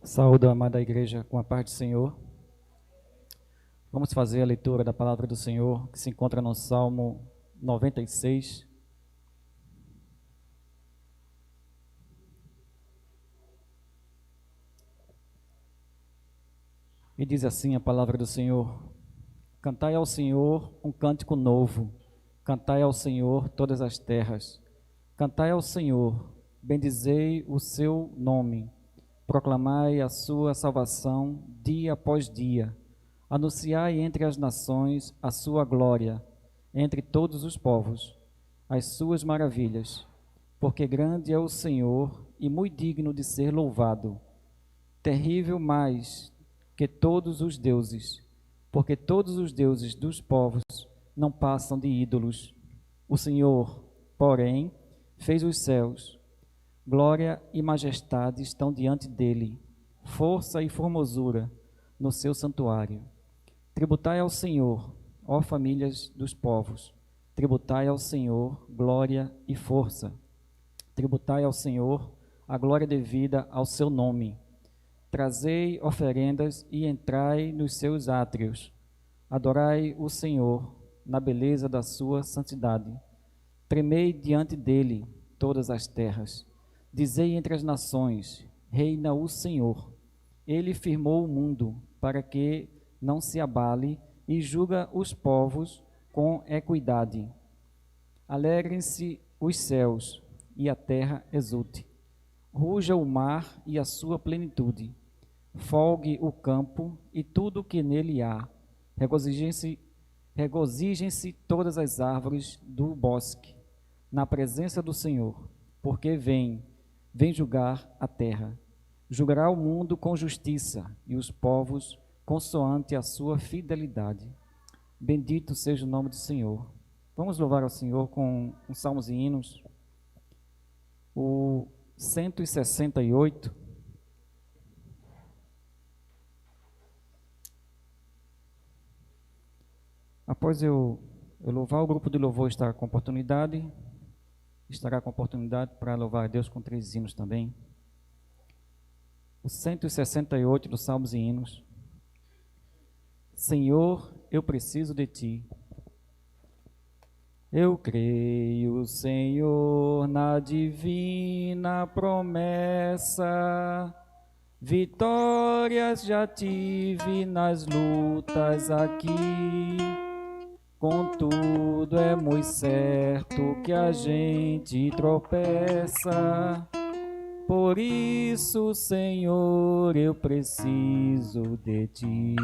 Saúdo a amada igreja com a paz do Senhor. Vamos fazer a leitura da palavra do Senhor, que se encontra no Salmo 96. E diz assim a palavra do Senhor: Cantai ao Senhor um cântico novo, cantai ao Senhor todas as terras. Cantai ao Senhor, bendizei o seu nome, proclamai a sua salvação dia após dia. Anunciai entre as nações a sua glória, entre todos os povos, as suas maravilhas. Porque grande é o Senhor e muito digno de ser louvado, terrível mais que todos os deuses, porque todos os deuses dos povos não passam de ídolos. O Senhor, porém, fez os céus. Glória e majestade estão diante dele, força e formosura no seu santuário. Tributai ao Senhor, ó famílias dos povos, tributai ao Senhor glória e força. Tributai ao Senhor a glória devida ao seu nome. Trazei oferendas e entrai nos seus átrios. Adorai o Senhor na beleza da sua santidade. Tremei diante dele todas as terras. Dizei entre as nações: reina o Senhor. Ele firmou o mundo para que não se abale e julga os povos com equidade. Alegrem-se os céus e a terra exulte. Ruja o mar e a sua plenitude. Folgue o campo e tudo o que nele há. Regozijem-se todas as árvores do bosque na presença do Senhor, porque vem julgar a terra. Julgará o mundo com justiça e os povos consoante a sua fidelidade. Bendito seja o nome do Senhor. Vamos louvar ao Senhor com os salmos e hinos. O 168. Após eu louvar, o grupo de louvor estará com oportunidade para louvar a Deus com 3 hinos também. O 168 dos Salmos e Hinos. Senhor, eu preciso de Ti. Eu creio, Senhor, na divina promessa. Vitórias já tive nas lutas aqui. Contudo, é muito certo que a gente tropeça. Por isso, Senhor, eu preciso de Ti.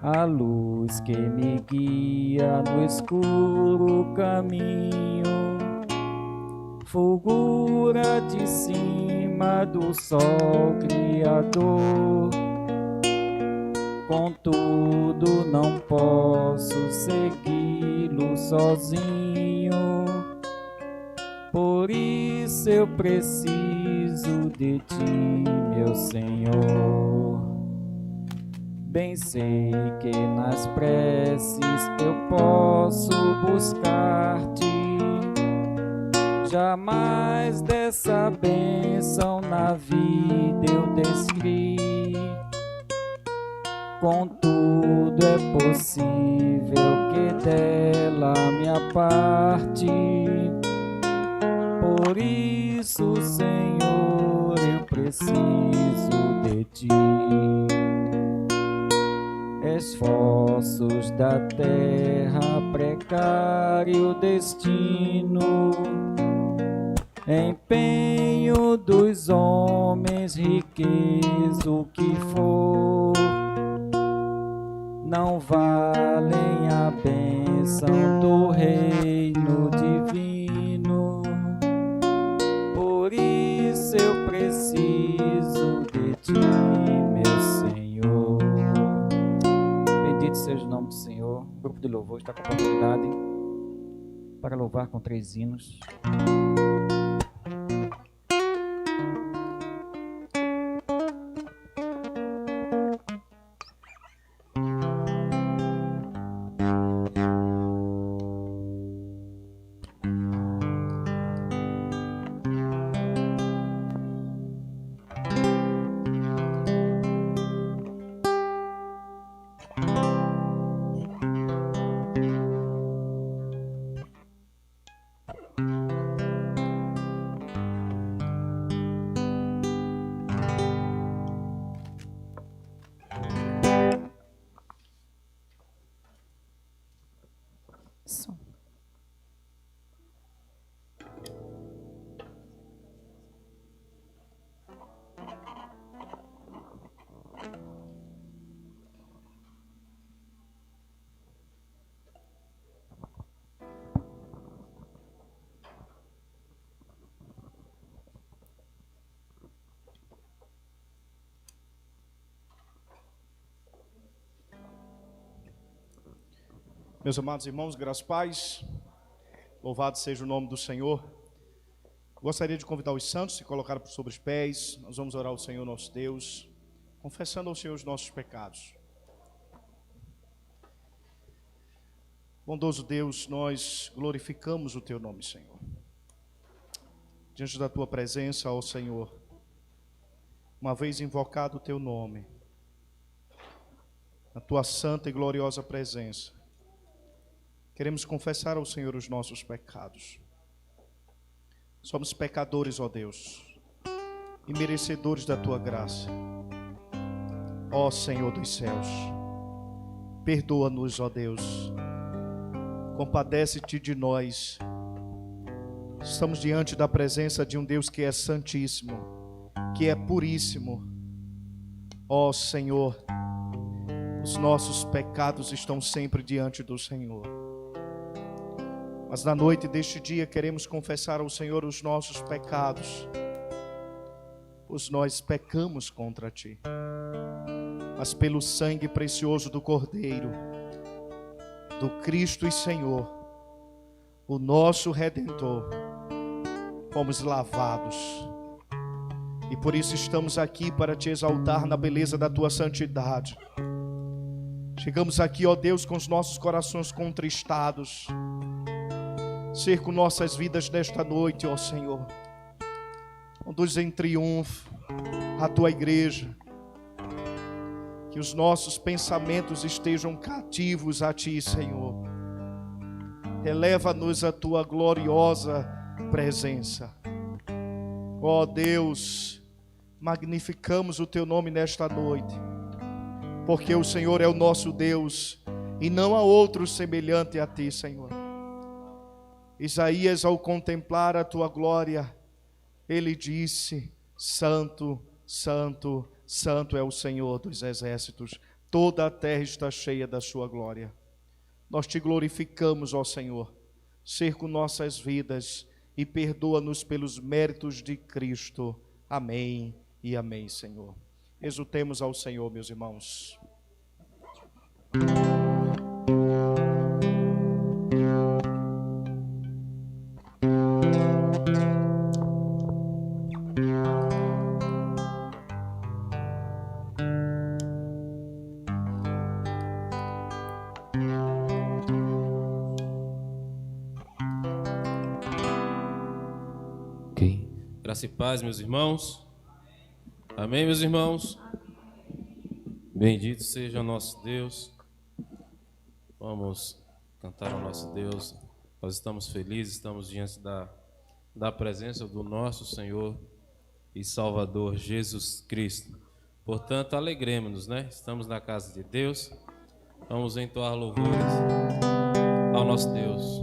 A luz que me guia no escuro caminho fulgura de cima do sol criador. Contudo, não posso segui-lo sozinho. Por isso eu preciso de Ti, meu Senhor. Bem sei que nas preces eu posso buscar-Te. Jamais dessa bênção na vida eu descri. Contudo, é possível que dela me aparte. Por isso, Senhor, eu preciso de Ti. Esforços da terra, precário destino, empenho dos homens, riqueza, o que for, não valem a bênção do reino divino. Por isso eu preciso de Ti, meu Senhor. Bendito seja o nome do Senhor. O grupo de louvor está com a oportunidade para louvar com 3 hinos. Meus amados irmãos, graças e paz, louvado seja o nome do Senhor. Gostaria de convidar os santos a se colocar sobre os pés. Nós vamos orar ao Senhor nosso Deus, confessando ao Senhor os nossos pecados. Bondoso Deus, nós glorificamos o Teu nome, Senhor. Diante da Tua presença, ó Senhor, uma vez invocado o Teu nome, na Tua santa e gloriosa presença, queremos confessar ao Senhor os nossos pecados. Somos pecadores, ó Deus, e merecedores da Tua graça. Ó Senhor dos céus, perdoa-nos, ó Deus, compadece-te de nós. Estamos diante da presença de um Deus que é santíssimo, que é puríssimo. Ó Senhor, os nossos pecados estão sempre diante do Senhor. Mas na noite deste dia queremos confessar ao Senhor os nossos pecados, pois nós pecamos contra Ti. Mas pelo sangue precioso do Cordeiro, do Cristo e Senhor, o nosso Redentor, fomos lavados. E por isso estamos aqui para Te exaltar na beleza da Tua santidade. Chegamos aqui, ó Deus, com os nossos corações contristados. Cerca nossas vidas nesta noite, ó Senhor. Conduz em triunfo a Tua igreja. Que os nossos pensamentos estejam cativos a Ti, Senhor. Eleva-nos a Tua gloriosa presença. Ó Deus, magnificamos o Teu nome nesta noite, porque o Senhor é o nosso Deus e não há outro semelhante a Ti, Senhor. Isaías, ao contemplar a Tua glória, ele disse: Santo, Santo, Santo é o Senhor dos exércitos, toda a terra está cheia da Sua glória. Nós Te glorificamos, ó Senhor, cerca nossas vidas e perdoa-nos pelos méritos de Cristo. Amém e amém, Senhor. Exultemos ao Senhor, meus irmãos. Graça e paz, meus irmãos. Amém, meus irmãos. Bendito seja o nosso Deus. Vamos cantar ao nosso Deus. Nós estamos felizes, estamos diante da presença do nosso Senhor e Salvador Jesus Cristo. Portanto, alegremos-nos, né? Estamos na casa de Deus. Vamos entoar louvores ao nosso Deus.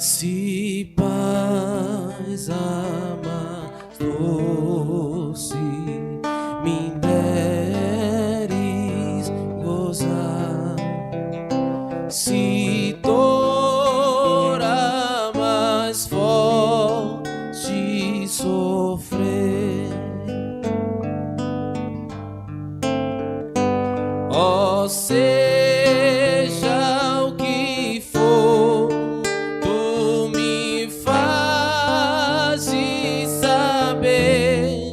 Se paz amas doce me deres gozar, se dor mais forte sofrer, ó seja o que for, Tu me fazes saber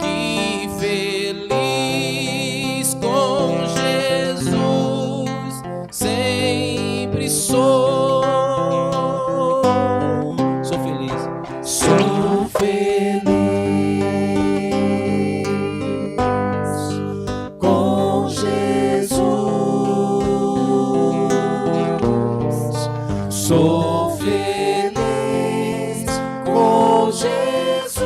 que feliz com Jesus sempre sou. Sou feliz. Sou feliz com Jesus. Sou feliz com Jesus,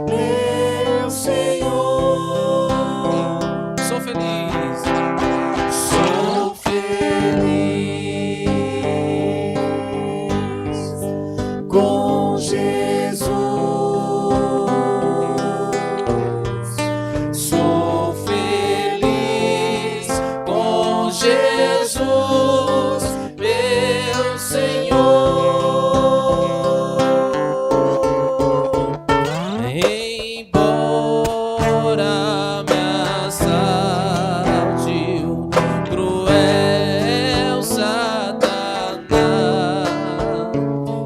meu Senhor. Sou feliz. Sou feliz com Jesus. Jesus, meu Senhor. Embora me assalte o cruel Satanás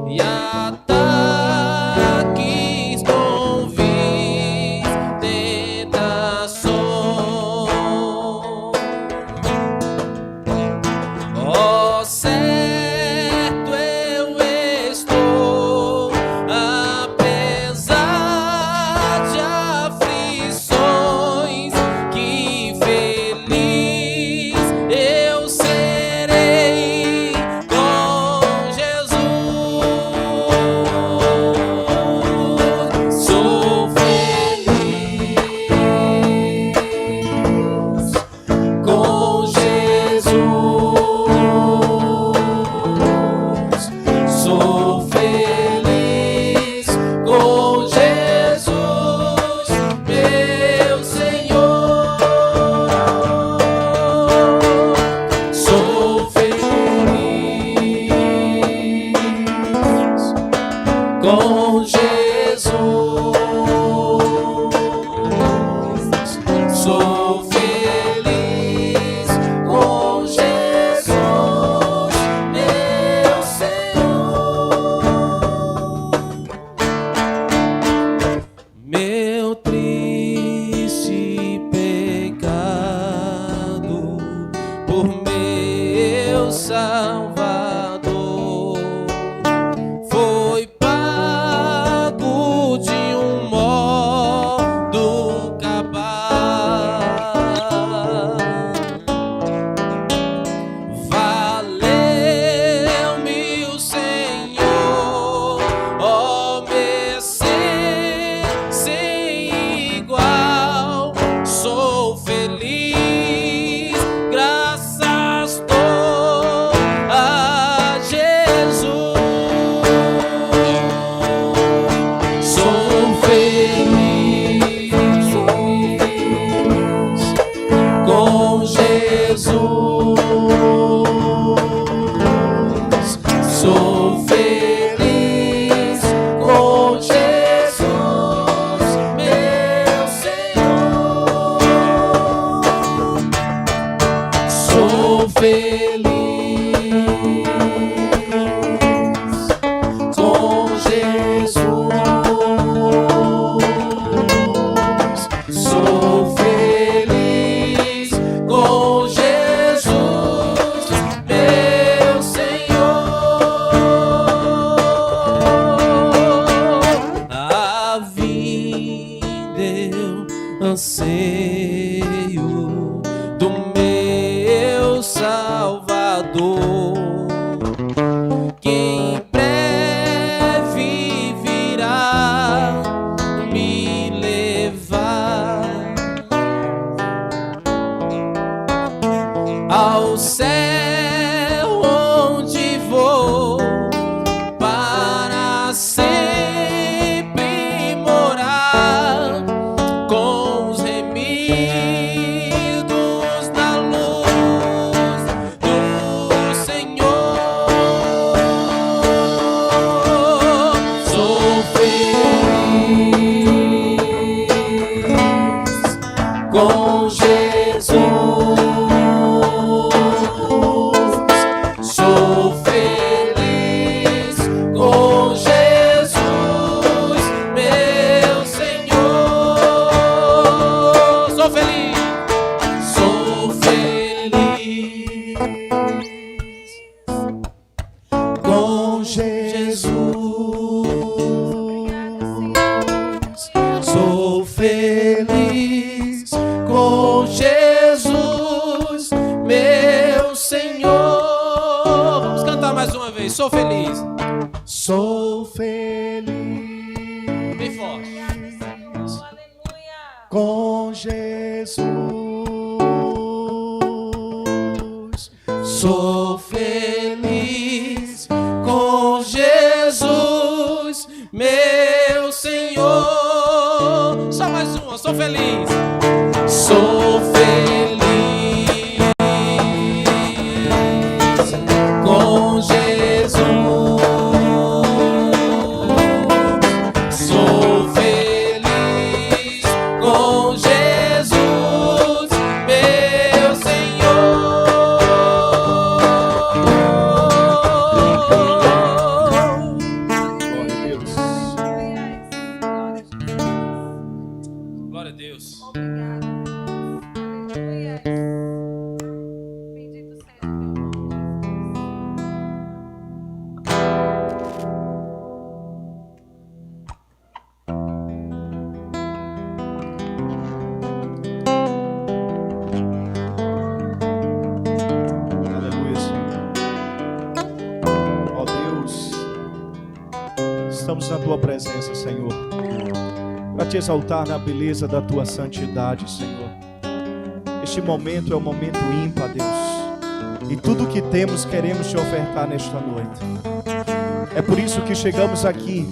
e ataques com vis tentações, ó, certo eu estou, apesar de aflições, que feliz eu serei com Jesus. Sou feliz com Jesus. Sou feliz com Jesus, meu Senhor. Sou feliz com Jesus. Sou feliz com Jesus, meu Senhor. Meu triste pecado por meu Salvador foi pago de um modo cabal. Valeu-me o Senhor, ó mercê sem igual. Sou feliz, graças dou a Jesus. Sou feliz com Jesus. Sou feliz com Jesus, meu Senhor. Sou feliz com Jesus. Sou feliz com Jesus, meu Senhor. A vida eu anseio do meu Salvador, que em breve virá me levar ao céu, onde vou para sempre morar com os remidos da luz do Senhor. Sou feliz com Jesus. Sou feliz com Jesus, meu Senhor. Sou feliz com Jesus. Sou feliz com Jesus, meu Senhor. Vamos cantar mais uma vez. Sou feliz. Sou feliz Bem forte. com Jesus. Sou feliz com Jesus, meu Senhor. Só mais uma. Sou feliz. Sou feliz estamos na tua presença, Senhor, para te exaltar na beleza da tua santidade, Senhor. Este momento é um momento ímpar, Deus, e tudo o que temos queremos te ofertar nesta noite. É por isso que chegamos aqui,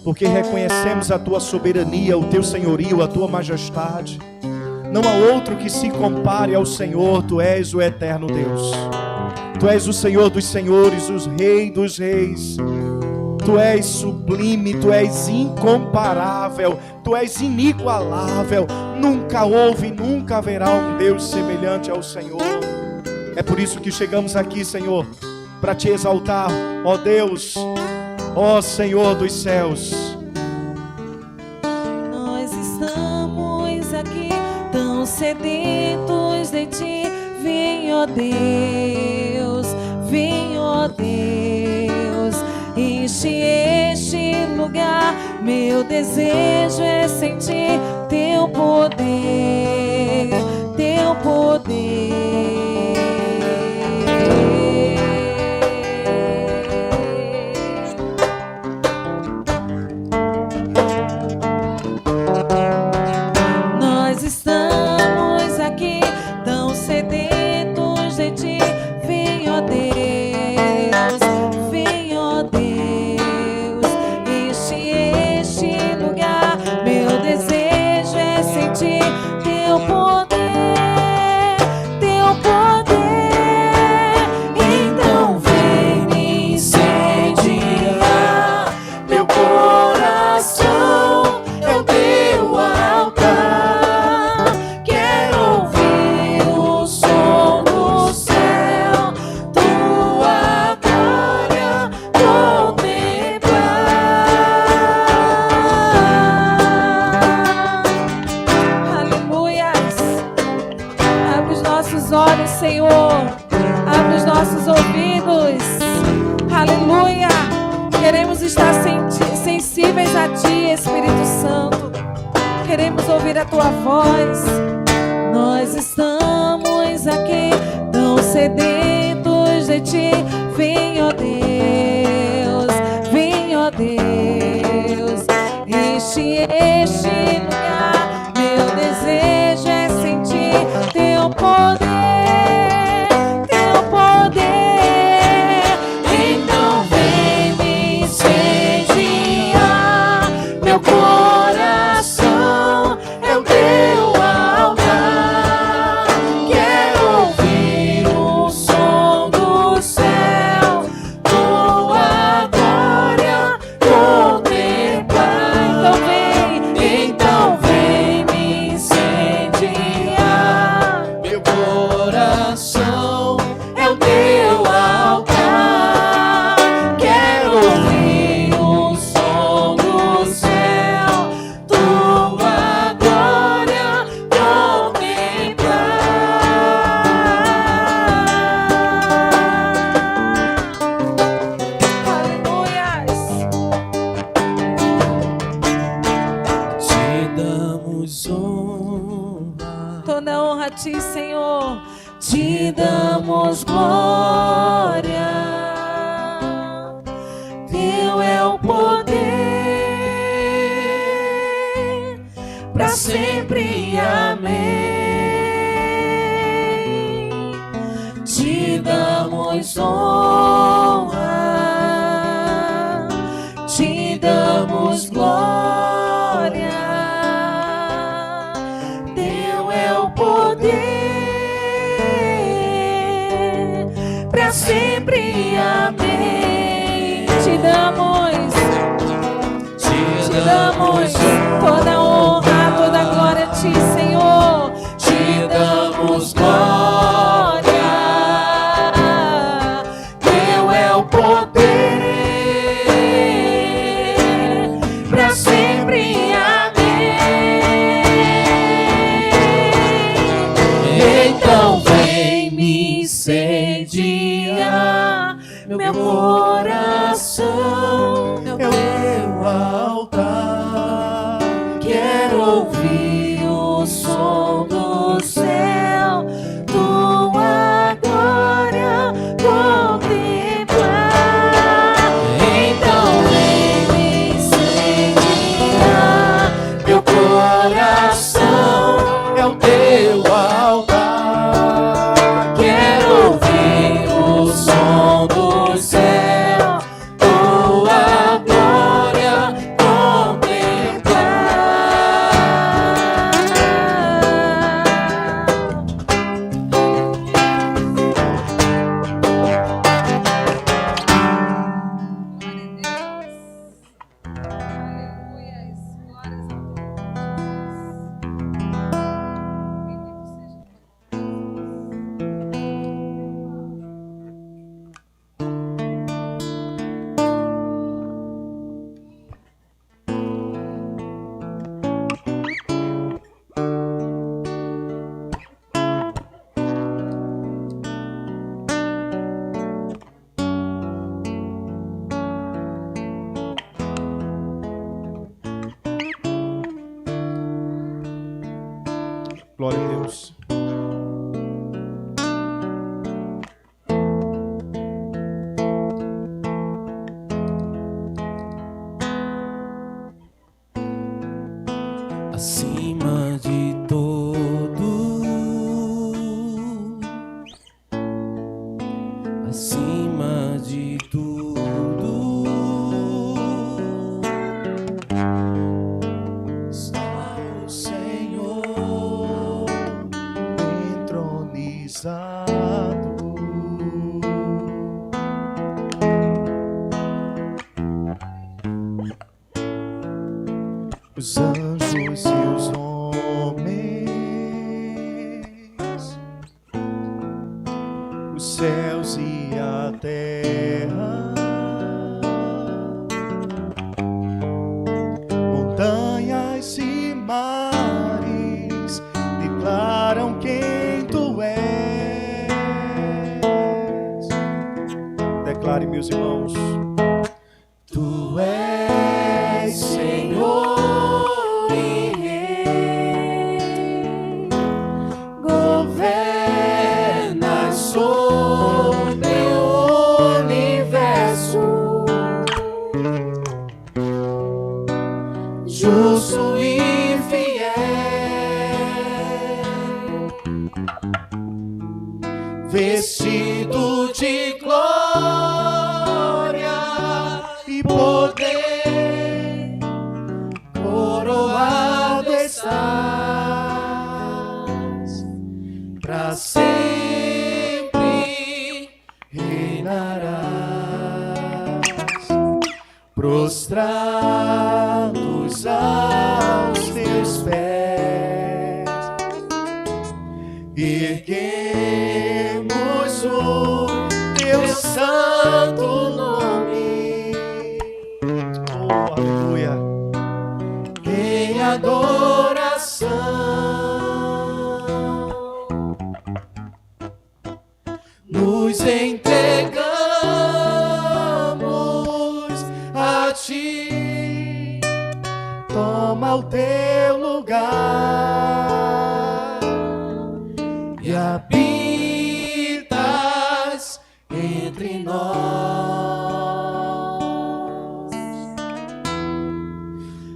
porque reconhecemos a tua soberania, o teu senhorio, a tua majestade. Não há outro que se compare ao Senhor. Tu és o eterno Deus, tu és o Senhor dos senhores, o Rei dos reis. Tu és sublime, tu és incomparável, tu és inigualável. Nunca houve e nunca haverá um Deus semelhante ao Senhor. É por isso que chegamos aqui, Senhor, para te exaltar, ó Deus, ó Senhor dos céus. Nós estamos aqui tão sedentos de ti. Vem, ó Deus, vem, ó Deus, enche este lugar. Meu desejo é sentir teu poder, teu poder. Nós estamos aqui tão sedentos de ti. Vem, ó Deus, vem, ó Deus, enche este lugar. Meu desejo é sentir teu poder, teu poder. Então vem me incendiar. Meu coração é o teu altar. Quero ouvir o som do céu, tua glória contemplar. Aleluias. Abre os nossos olhos, Senhor. Abre os nossos ouvidos. Aleluia. Queremos estar sensíveis a ti, Espírito Santo. Queremos ouvir a tua voz. Nós estamos aqui tão sedentos de ti. Vem, ó Deus, vem, ó Deus, enche este lugar. Meu desejo é sentir teu poder, teu poder. Então vem me incendiar. Meu coração é o teu altar. Quero ouvir o som do céu, tua glória contemplar. Então vem me incendiar. Meu coração é o teu altar. Quero ouvir o som do céu, tua glória contemplar. Aleluias. Te damos honra, Toda honra a ti, Senhor. Te damos glória. Teu é o poder, para sempre. Amém. Te damos honra. Te damos glória. Teu é o poder, para sempre. Amém. Te damos toda honra, toda glória a ti, Senhor. Te damos glória. Teu é o poder, para sempre. Amém. Então vem me incendiar. Meu coração é o teu altar. Quero ouvir o som do céu, tua glória contemplar. Então vem me Glória a Deus. Acima de tudo, acima de tudo, Está o Senhor entronizado. Os anjos e os homens, os céus e a terra, montanhas e mares declaram quem tu és. Declare, meus irmãos. Tu és Senhor e Rei, governas sobre o universo, justo e fiel, vestido de glória e poder, coroado estás, pra sempre reinarás, prostrados aos teus pés, erguemos o teu santo nome. Oh, aleluia. Em adoração nos entregamos a ti. Toma o teu lugar e habitas entre nós,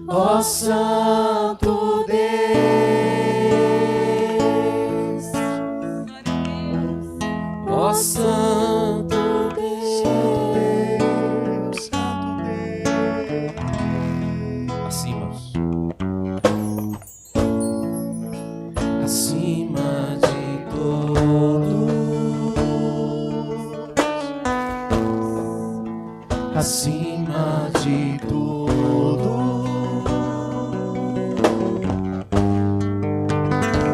ó Santo Deus, ó Santo Deus, Santo Deus. acima, acima de tudo, Acima de tudo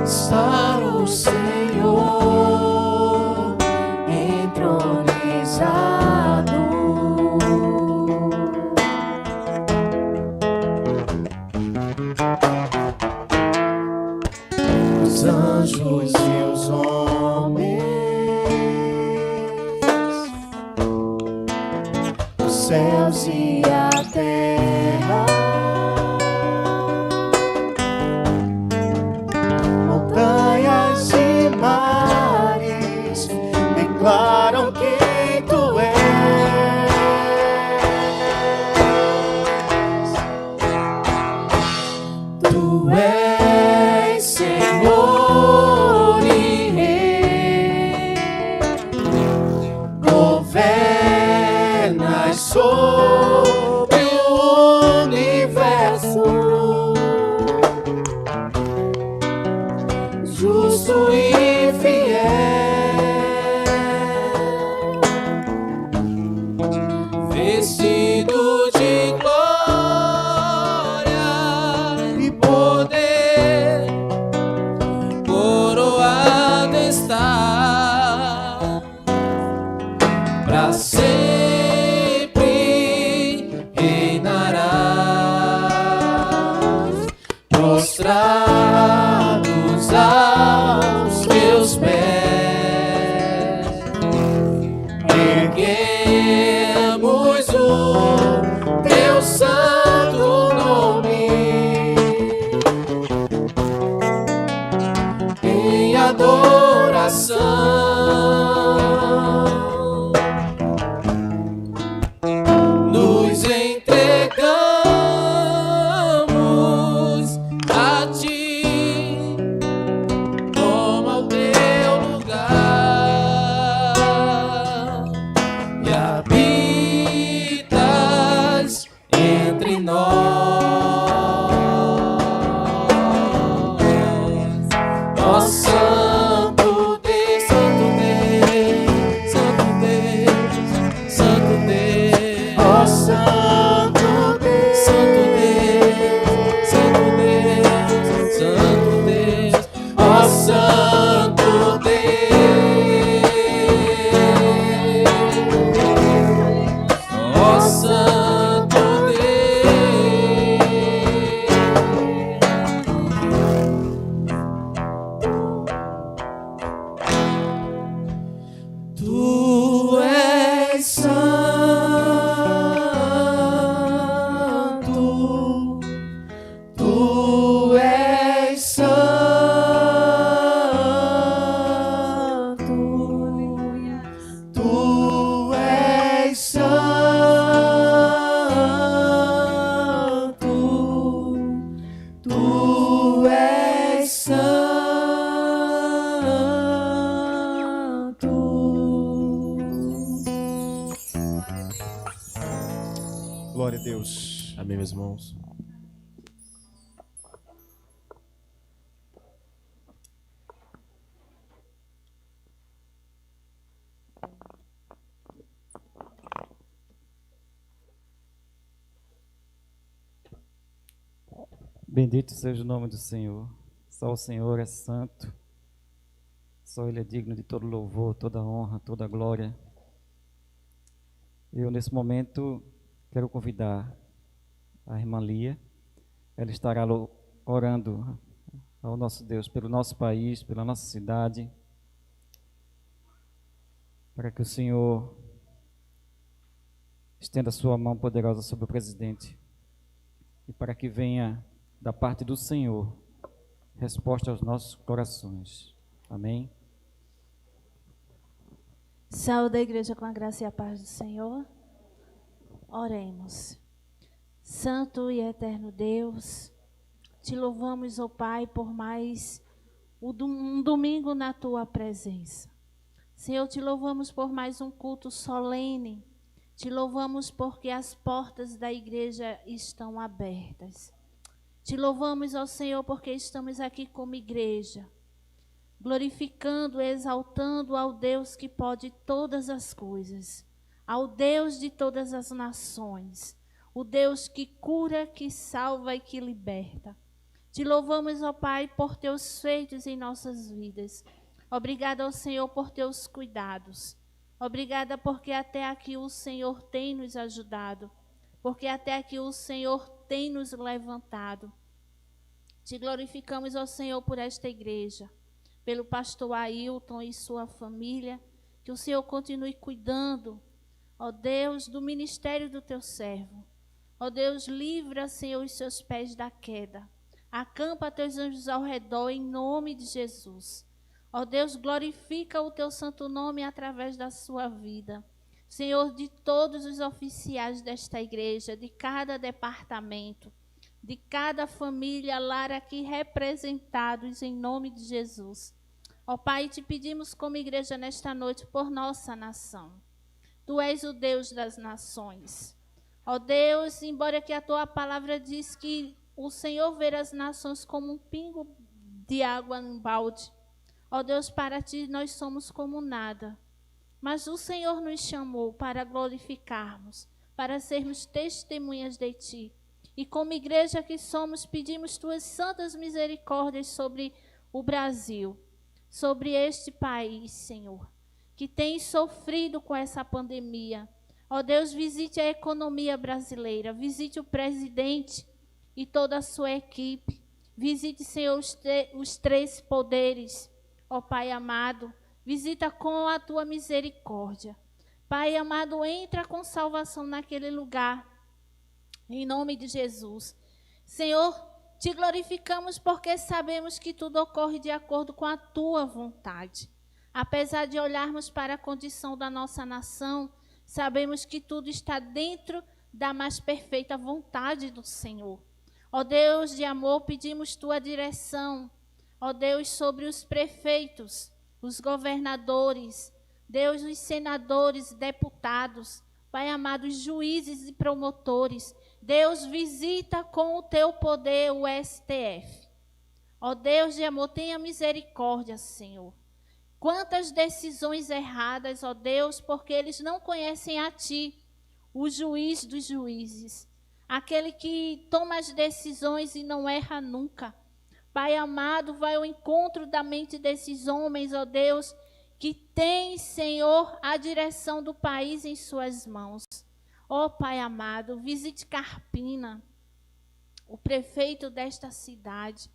está o Senhor entronizado. Os anjos e os homens, os céus e a terra, montanhas e mares declaram quem tu és. Tu és Senhor e Rei, governas sobre o universo, justo e fiel, vestido de glória e poder, coroado está, pra sempre reinarás, prostrados aos teus pés, erguemos o teu santo nome. és santo, tu és santo, tu és santo, tu és santo. Glória a Deus. Amém, meus irmãos. Bendito seja o nome do Senhor. Só o Senhor é santo. Só Ele é digno de todo louvor, toda honra, toda glória. Eu, nesse momento, quero convidar a irmã Lia. Ela estará orando ao nosso Deus pelo nosso país, pela nossa cidade, para que o Senhor estenda a sua mão poderosa sobre o presidente e para que venha da parte do Senhor resposta aos nossos corações. Amém? Saúde a igreja com a graça e a paz do Senhor. Oremos. Santo e eterno Deus, te louvamos, ó Pai, por mais um domingo na tua presença. Senhor, te louvamos por mais um culto solene. Te louvamos porque as portas da igreja estão abertas. Te louvamos, ó Senhor, porque estamos aqui como igreja, glorificando, exaltando ao Deus que pode todas as coisas, ao Deus de todas as nações, o Deus que cura, que salva e que liberta. Te louvamos, ó Pai, por teus feitos em nossas vidas. Obrigada, ó Senhor, por teus cuidados. Obrigada porque até aqui o Senhor tem nos ajudado, porque até aqui o Senhor tem nos levantado. Te glorificamos, ó Senhor, por esta igreja, pelo pastor Ailton e sua família, que o Senhor continue cuidando, ó Deus, do ministério do teu servo. Ó Deus, livra, Senhor, os seus pés da queda. Acampa teus anjos ao redor, em nome de Jesus. Ó Deus, glorifica o teu santo nome através da sua vida. Senhor, de todos os oficiais desta igreja, de cada departamento, de cada família, lar aqui representados, em nome de Jesus. Ó Pai, te pedimos como igreja nesta noite por nossa nação. Tu és o Deus das nações. Ó Deus, embora que a tua palavra diz que o Senhor vê as nações como um pingo de água em balde. Ó Deus, para ti nós somos como nada. Mas o Senhor nos chamou para glorificarmos, para sermos testemunhas de ti. E como igreja que somos, pedimos tuas santas misericórdias sobre o Brasil, sobre este país, Senhor, que tem sofrido com essa pandemia. Ó Deus, visite a economia brasileira, visite o presidente e toda a sua equipe. Visite, Senhor, os três poderes. Ó Pai amado, visita com a tua misericórdia. Pai amado, entra com salvação naquele lugar, em nome de Jesus. Senhor, te glorificamos porque sabemos que tudo ocorre de acordo com a tua vontade. Apesar de olharmos para a condição da nossa nação, sabemos que tudo está dentro da mais perfeita vontade do Senhor. Ó Deus de amor, pedimos tua direção. Ó Deus, sobre os prefeitos, os governadores, Deus, os senadores, deputados, Pai amado, os juízes e promotores. Deus, visita com o teu poder o STF. Ó Deus de amor, tenha misericórdia, Senhor. Quantas decisões erradas, ó Deus, porque eles não conhecem a ti, o juiz dos juízes, aquele que toma as decisões e não erra nunca. Pai amado, vai ao encontro da mente desses homens, ó Deus, que tem, Senhor, a direção do país em suas mãos. Ó Pai amado, visite Carpina, o prefeito desta cidade.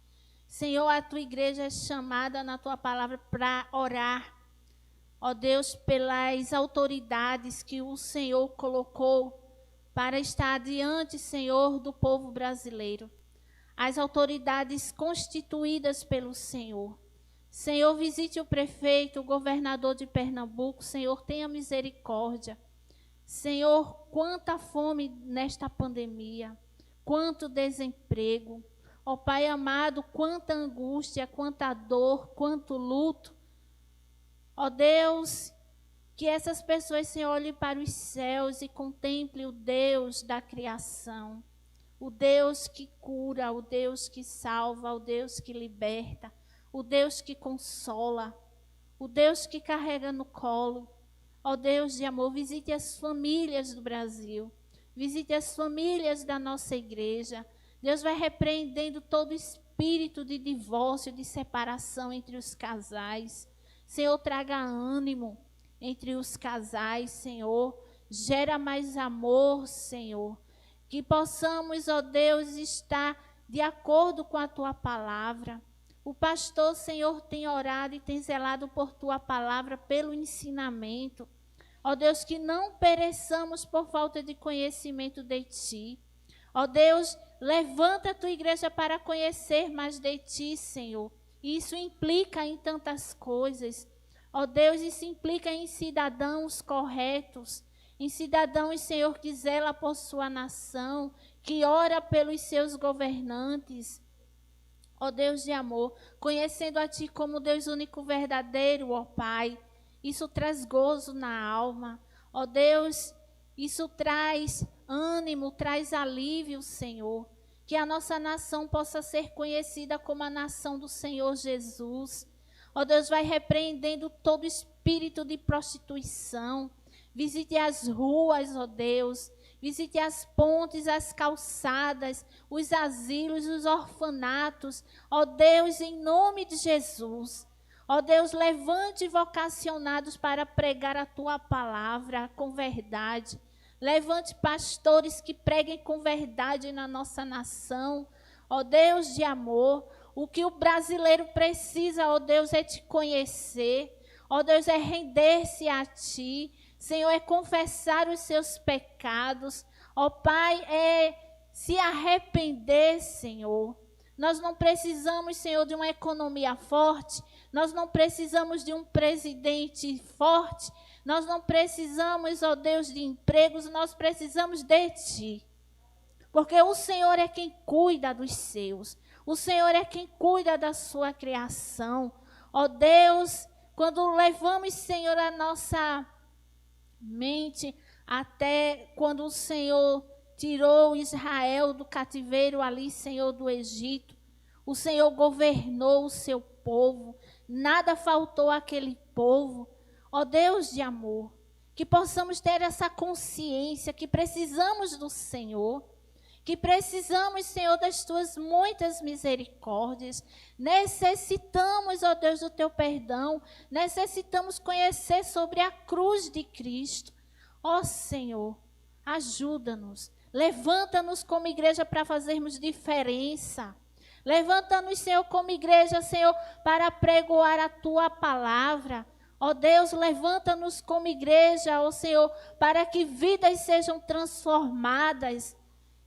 Senhor, a tua igreja é chamada na tua palavra para orar. ó Deus, pelas autoridades que o Senhor colocou para estar diante, Senhor, do povo brasileiro. As autoridades constituídas pelo Senhor. Senhor, visite o prefeito, o governador de Pernambuco. Senhor, tenha misericórdia. Senhor, quanta fome nesta pandemia, quanto desemprego. Ó Pai amado, quanta angústia, quanta dor, quanto luto. Ó Deus, que essas pessoas, Senhor, olhem para os céus e contemplem o Deus da criação. O Deus que cura, o Deus que salva, o Deus que liberta, o Deus que consola, o Deus que carrega no colo. Ó Deus de amor, visite as famílias do Brasil, visite as famílias da nossa igreja. Deus vai repreendendo todo espírito de divórcio, de separação entre os casais. Senhor, traga ânimo entre os casais, Senhor. Gera mais amor, Senhor. Que possamos, ó Deus, estar de acordo com a Tua palavra. O pastor, Senhor, tem orado e tem zelado por Tua palavra, pelo ensinamento. Ó Deus, que não pereçamos por falta de conhecimento de Ti. Ó Deus, levanta a Tua igreja para conhecer mais de Ti, Senhor. Isso implica em tantas coisas. Ó Deus, isso implica em cidadãos corretos, em cidadãos, Senhor, que zela por sua nação, que ora pelos seus governantes. Ó Deus de amor, conhecendo a Ti como Deus único verdadeiro, ó Pai, isso traz gozo na alma. Ó Deus, isso traz ânimo, traz alívio, Senhor. Que a nossa nação possa ser conhecida como a nação do Senhor Jesus. Ó Deus, vai repreendendo todo espírito de prostituição. Visite as ruas, ó Deus. Visite as pontes, as calçadas, os asilos, os orfanatos. Ó Deus, em nome de Jesus. Ó Deus, levante vocacionados para pregar a Tua palavra com verdade. Levante pastores que preguem com verdade na nossa nação. Ó Deus de amor, o que o brasileiro precisa, ó Deus, é Te conhecer. Ó Deus, é render-se a Ti. Senhor, é confessar os seus pecados. Ó Pai, é se arrepender, Senhor. Nós não precisamos, Senhor, de uma economia forte. Nós não precisamos de um presidente forte. Nós não precisamos, ó Deus, de empregos. Nós precisamos de Ti. Porque o Senhor é quem cuida dos seus. O Senhor é quem cuida da sua criação. Ó Deus, quando levamos, Senhor, a nossa mente até quando o Senhor tirou Israel do cativeiro ali, Senhor, do Egito. O Senhor governou o seu povo. Nada faltou àquele povo. Ó Deus de amor, que possamos ter essa consciência que precisamos do Senhor. Que precisamos, Senhor, das Tuas muitas misericórdias. Necessitamos, ó Deus, do Teu perdão. Necessitamos conhecer sobre a cruz de Cristo. Ó Senhor, ajuda-nos. Levanta-nos como igreja para fazermos diferença. Levanta-nos, Senhor, como igreja, Senhor, para pregoar a Tua palavra. Ó Deus, levanta-nos como igreja, ó Senhor, para que vidas sejam transformadas.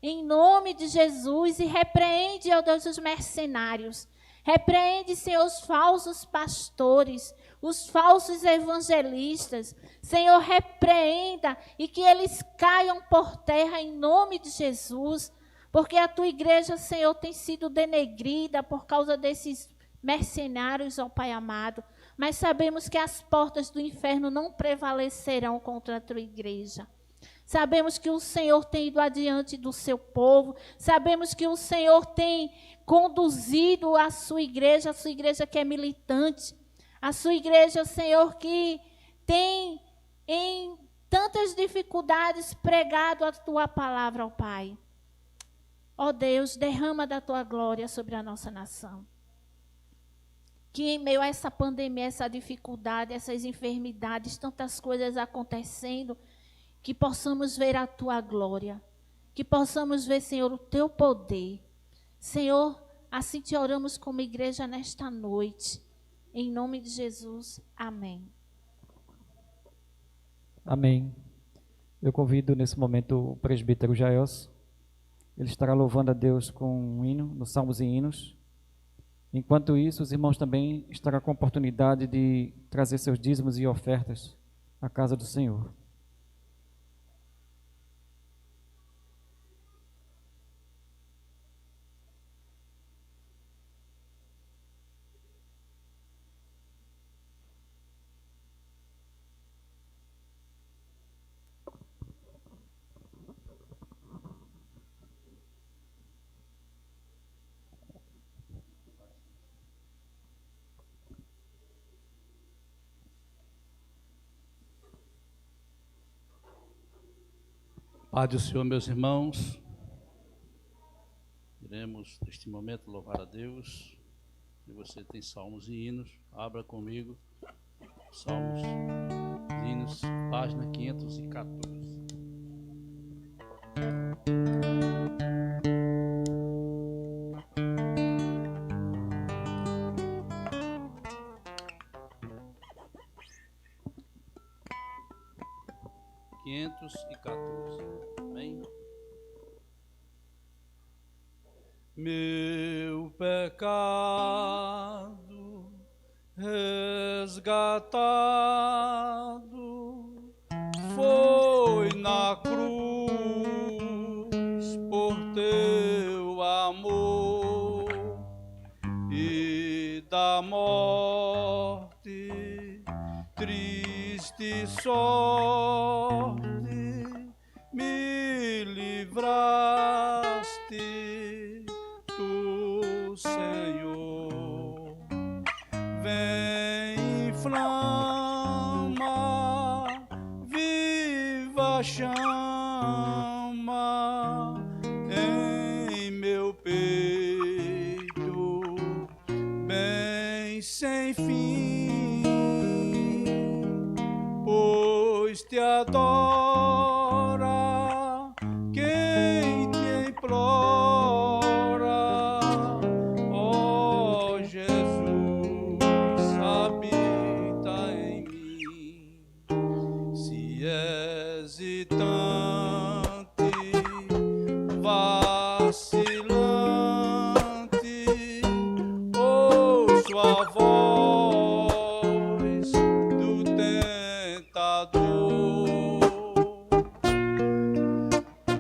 Em nome de Jesus, e repreende, ó Deus, os mercenários. Repreende, Senhor, os falsos pastores, os falsos evangelistas. Senhor, repreenda e que eles caiam por terra em nome de Jesus. Porque a Tua igreja, Senhor, tem sido denegrida por causa desses mercenários, ó Pai amado. Mas sabemos que as portas do inferno não prevalecerão contra a Tua igreja. Sabemos que o Senhor tem ido adiante do seu povo. Sabemos que o Senhor tem conduzido a sua igreja que é militante. A sua igreja, Senhor, que tem em tantas dificuldades pregado a Tua palavra, ó Pai. Ó Deus, derrama da Tua glória sobre a nossa nação. Que em meio a essa pandemia, essa dificuldade, essas enfermidades, tantas coisas acontecendo, que possamos ver a Tua glória, que possamos ver, Senhor, o Teu poder. Senhor, assim Te oramos como igreja nesta noite. Em nome de Jesus, amém. Amém. Eu convido nesse momento o presbítero Jaelson. Ele estará louvando a Deus com um hino, nos Salmos e Hinos. Enquanto isso, os irmãos também estarão com a oportunidade de trazer seus dízimos e ofertas à casa do Senhor. Paz do Senhor, meus irmãos. Iremos, neste momento, louvar a Deus. Se você tem salmos e hinos, abra comigo. Salmos e hinos, página 514. Amém? Meu pecado resgatado foi na cruz por teu amor, e da morte triste sorte me livraste tu, Senhor. Vem, inflama, viva chama em meu peito, bem sem fim, pois te adora quem te implora. Ó Jesus, habita em mim. Se hesitante, vacilante, ouço a voz do tentador.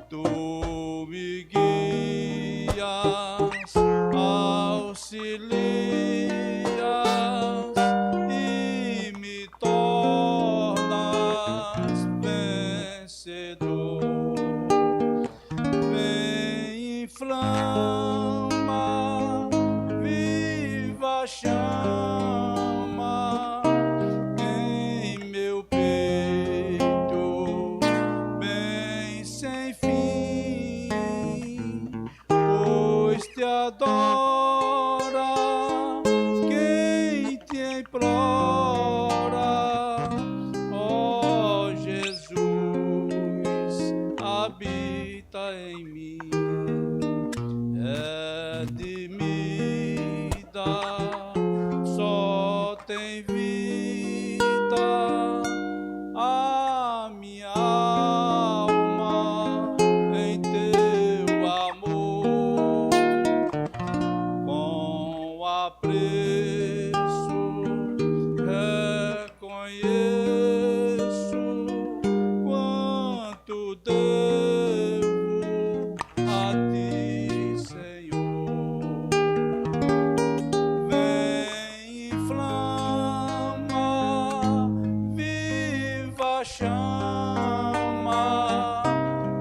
Tu me guias, auxilias e me tornas vencedor. Vem, inflama, viva chama em meu peito, bem sem fim, pois te adora quem te implora. Ó Jesus, habita em mim. Redimida, só tem vida a minha alma em teu amor. Com apreço reconheço quanto devo a ti, Senhor. Vem, inflama, viva chama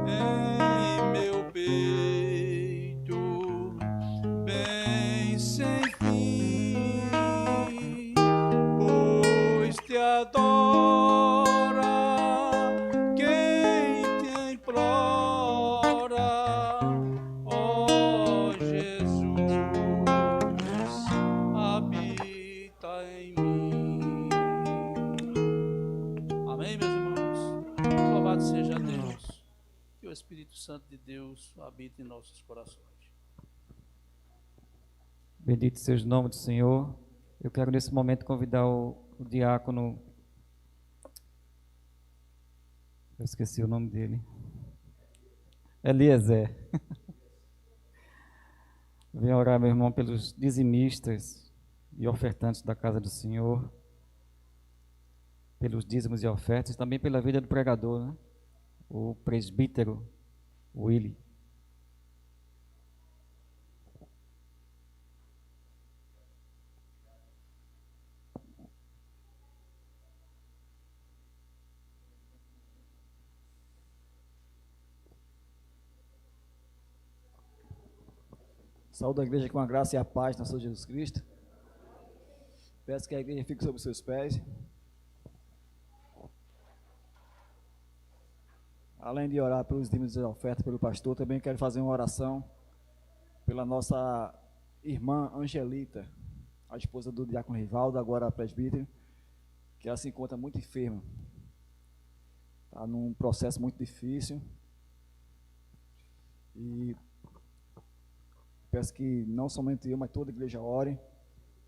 em meu peito, bem sem fim, pois te adora quem te implora. Ó Jesus, habita em mim. Amém, meus irmãos? Louvado seja Deus. Que o Espírito Santo de Deus habite em nossos corações. Bendito seja o nome do Senhor. Eu quero nesse momento convidar o diácono Eu esqueci o nome dele. Eliezer. Venha orar, meu irmão, pelos dizimistas e ofertantes da casa do Senhor, pelos dízimos e ofertas, também pela vida do pregador, né? O presbítero Willy. Saúde a igreja com a graça e a paz do Senhor Jesus Cristo. Peço que a igreja fique sobre os seus pés. Além de orar pelos dízimos e ofertas pelo pastor, também quero fazer uma oração pela nossa irmã Angelita, a esposa do diácono Rivaldo, agora presbítero, que ela se encontra muito enferma. Está num processo muito difícil. E peço que não somente eu, mas toda a igreja ore,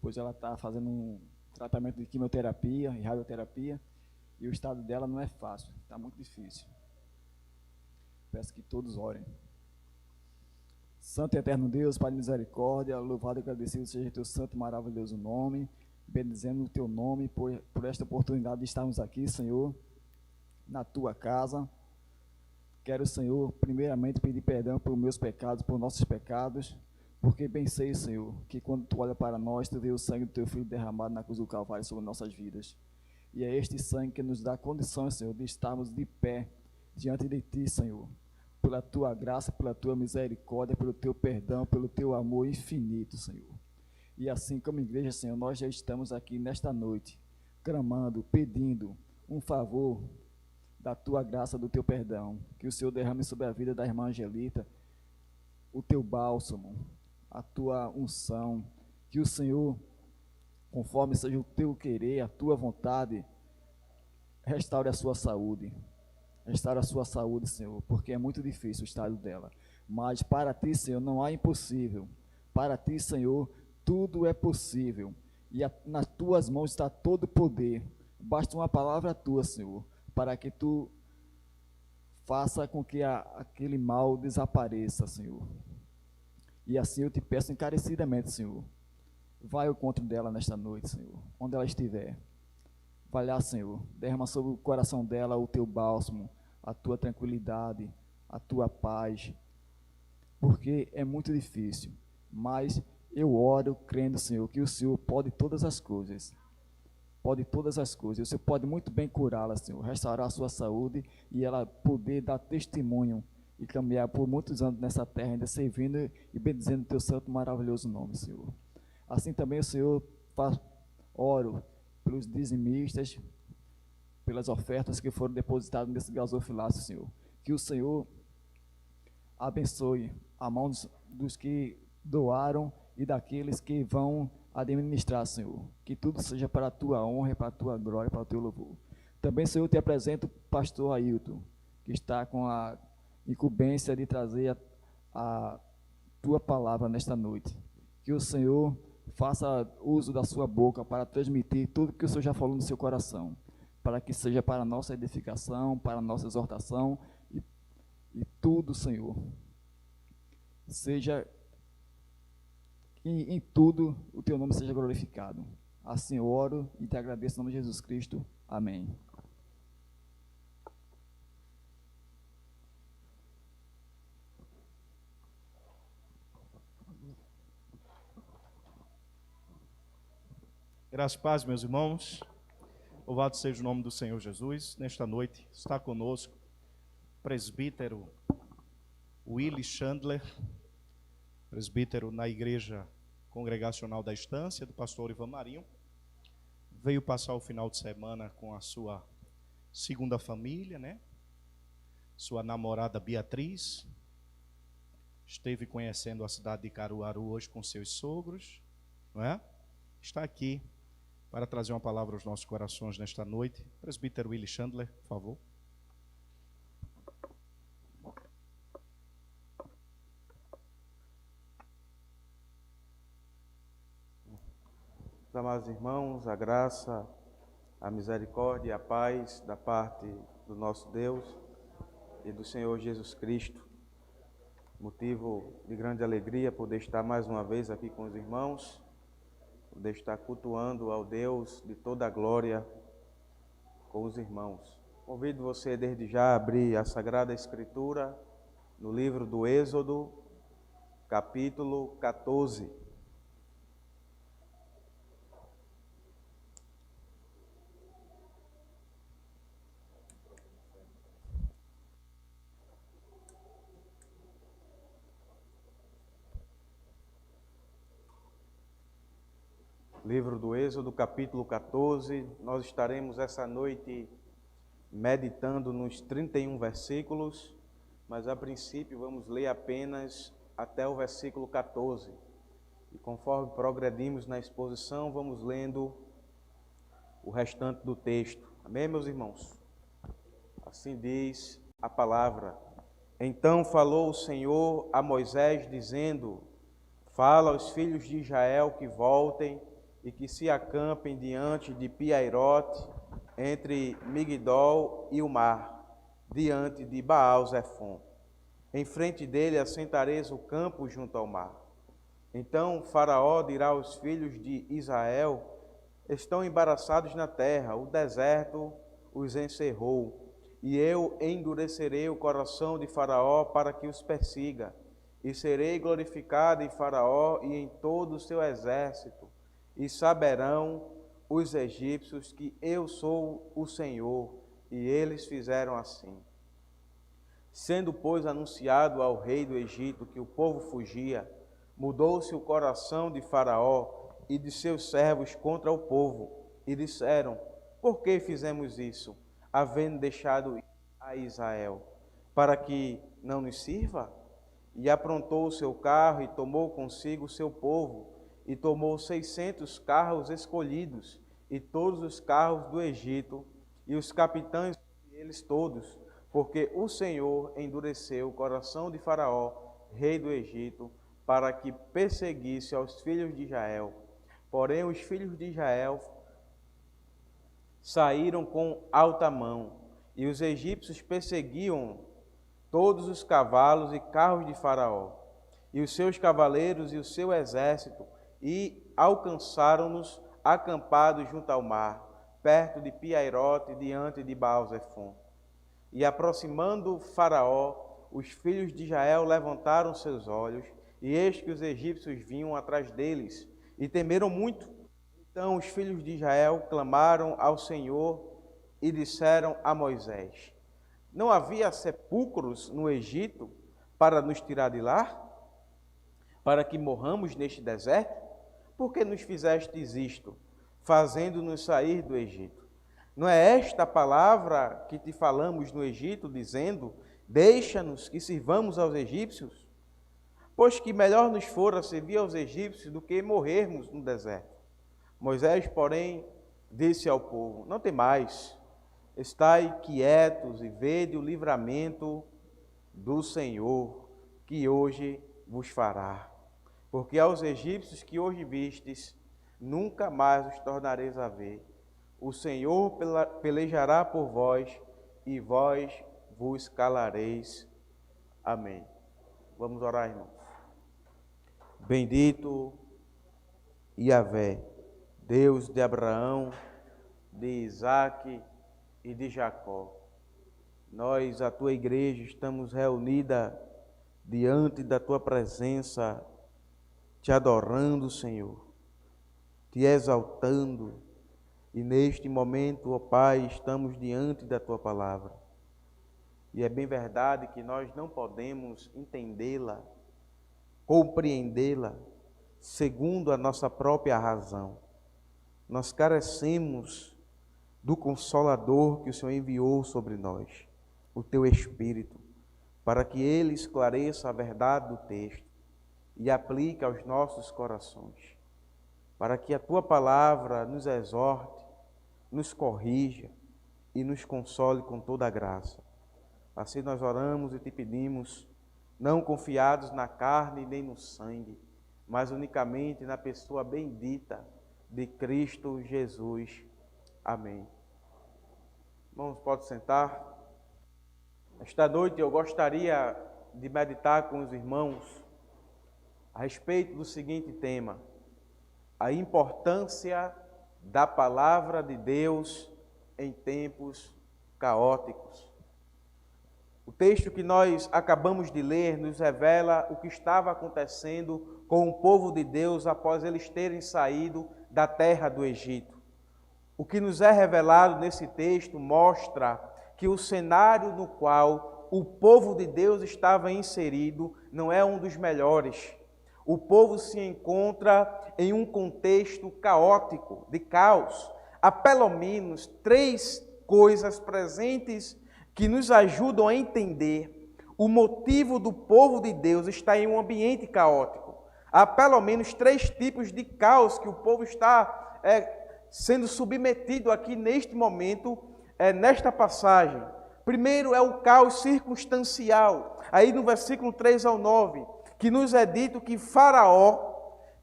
pois ela está fazendo um tratamento de quimioterapia e radioterapia, e o estado dela não é fácil, está muito difícil. Peço que todos orem. Santo e eterno Deus, Pai de misericórdia, louvado e agradecido seja teu santo e maravilhoso nome, bendizendo o teu nome por esta oportunidade de estarmos aqui, Senhor, na tua casa. Quero, Senhor, primeiramente pedir perdão pelos meus pecados, por nossos pecados, porque bem sei, Senhor, que quando tu olha para nós, tu vê o sangue do teu Filho derramado na cruz do Calvário sobre nossas vidas. E é este sangue que nos dá condições, Senhor, de estarmos de pé diante de ti, Senhor, pela tua graça, pela tua misericórdia, pelo teu perdão, pelo teu amor infinito, Senhor. E assim como igreja, Senhor, nós já estamos aqui nesta noite, clamando, pedindo um favor da tua graça, do teu perdão, que o Senhor derrame sobre a vida da irmã Angelita o teu bálsamo, a tua unção, que o Senhor, conforme seja o teu querer, a tua vontade, restaure a sua saúde. Restaure a sua saúde, Senhor, porque é muito difícil o estado dela. Mas para ti, Senhor, não há impossível. Para ti, Senhor, tudo é possível. E nas tuas mãos está todo o poder. Basta uma palavra tua, Senhor, para que tu faça com que aquele mal desapareça, Senhor. E assim eu te peço encarecidamente, Senhor, vai ao encontro dela nesta noite, Senhor, onde ela estiver. Vai lá, Senhor, derrama sobre o coração dela o teu bálsamo, a tua tranquilidade, a tua paz, porque é muito difícil, mas eu oro crendo, Senhor, que o Senhor pode todas as coisas. Pode todas as coisas. Você pode muito bem curá-la, Senhor, restaurar a sua saúde e ela poder dar testemunho e caminhar por muitos anos nessa terra, ainda servindo e bendizendo o teu santo e maravilhoso nome, Senhor. Assim também o Senhor oro pelos dizimistas, pelas ofertas que foram depositadas nesse gasofilácio, Senhor. Que o Senhor abençoe a mão dos que doaram e daqueles que vão administrar, Senhor. Que tudo seja para a tua honra, para a tua glória, para o teu louvor. Também, Senhor, te apresento o pastor Ailton, que está com a incumbência de trazer a tua palavra nesta noite. Que o Senhor faça uso da sua boca para transmitir tudo que o Senhor já falou no seu coração, para que seja para a nossa edificação, para a nossa exortação e tudo, Senhor, seja em tudo o teu nome seja glorificado. Assim eu oro e te agradeço em nome de Jesus Cristo. Amém. Graças e paz, meus irmãos. Louvado seja o nome do Senhor Jesus. Nesta noite está conosco o presbítero Willy Chandler, presbítero na Igreja Congregacional da Estância, do pastor Ivan Marinho. Veio passar o final de semana com a sua segunda família, né? Sua namorada Beatriz. Esteve conhecendo a cidade de Caruaru hoje com seus sogros, não é? Está aqui para trazer uma palavra aos nossos corações nesta noite. Presbítero Willy Chandler, por favor. Amados irmãos, a graça, a misericórdia e a paz da parte do nosso Deus e do Senhor Jesus Cristo. Motivo de grande alegria poder estar mais uma vez aqui com os irmãos, poder estar cultuando ao Deus de toda a glória com os irmãos. Convido você desde já a abrir a Sagrada Escritura no livro do Êxodo, capítulo 14. Livro do Êxodo, capítulo 14, nós estaremos essa noite meditando nos 31 versículos, mas a princípio vamos ler apenas até o versículo 14. E conforme progredimos na exposição, vamos lendo o restante do texto. Amém, meus irmãos? Assim diz a palavra. Então falou o Senhor a Moisés, dizendo: Fala aos filhos de Israel que voltem e que se acampem diante de Piairote, entre Migdol e o mar, diante de Baal-Zefon. Em frente dele assentareis o campo junto ao mar. Então Faraó dirá aos filhos de Israel: Estão embaraçados na terra, o deserto os encerrou, e eu endurecerei o coração de Faraó para que os persiga, e serei glorificado em Faraó e em todo o seu exército, e saberão os egípcios que eu sou o Senhor. E eles fizeram assim. Sendo, pois, anunciado ao rei do Egito que o povo fugia, mudou-se o coração de Faraó e de seus servos contra o povo, e disseram: Por que fizemos isso, havendo deixado ir a Israel, para que não nos sirva? E aprontou o seu carro e tomou consigo o seu povo, e tomou 600 carros escolhidos, e todos os carros do Egito, e os capitães deles todos, porque o Senhor endureceu o coração de Faraó, rei do Egito, para que perseguisse aos filhos de Israel. Porém, os filhos de Israel saíram com alta mão, e os egípcios perseguiam todos os cavalos e carros de Faraó, e os seus cavaleiros e o seu exército, e alcançaram-nos acampados junto ao mar, perto de Piairote, diante de Baal-Zefon. E aproximando Faraó, os filhos de Israel levantaram seus olhos, e eis que os egípcios vinham atrás deles, e temeram muito. Então os filhos de Israel clamaram ao Senhor e disseram a Moisés: Não havia sepulcros no Egito para nos tirar de lá? Para que morramos neste deserto? Por que nos fizestes isto, fazendo-nos sair do Egito? Não é esta a palavra que te falamos no Egito, dizendo: Deixa-nos que sirvamos aos egípcios? Pois que melhor nos fora servir aos egípcios do que morrermos no deserto. Moisés, porém, disse ao povo: Não temais, estai quietos e vede o livramento do Senhor, que hoje vos fará. Porque aos egípcios que hoje vistes, nunca mais os tornareis a ver. O Senhor pelejará por vós, e vós vos calareis. Amém. Vamos orar, irmãos. Bendito Yahvé, Deus de Abraão, de Isaque e de Jacó. Nós, a tua igreja, estamos reunida diante da tua presença, te adorando, Senhor, te exaltando, e neste momento, ó Pai, estamos diante da tua palavra. E é bem verdade que nós não podemos entendê-la, compreendê-la, segundo a nossa própria razão. Nós carecemos do Consolador que o Senhor enviou sobre nós, o teu Espírito, para que ele esclareça a verdade do texto e aplique aos nossos corações, para que a tua palavra nos exorte, nos corrija e nos console com toda a graça. Assim nós oramos e te pedimos, não confiados na carne nem no sangue, mas unicamente na pessoa bendita de Cristo Jesus. Amém. Irmãos, pode sentar. Esta noite eu gostaria de meditar com os irmãos a respeito do seguinte tema: a importância da palavra de Deus em tempos caóticos. O texto que nós acabamos de ler nos revela o que estava acontecendo com o povo de Deus após eles terem saído da terra do Egito. O que nos é revelado nesse texto mostra que o cenário no qual o povo de Deus estava inserido não é um dos melhores. O povo se encontra em um contexto caótico, de caos. Há pelo menos 3 coisas presentes que nos ajudam a entender o motivo do povo de Deus estar em um ambiente caótico. Há pelo menos 3 tipos de caos que o povo está sendo submetido aqui neste momento, nesta passagem. Primeiro é o caos circunstancial, aí no versículo 3 ao 9, que nos é dito que Faraó,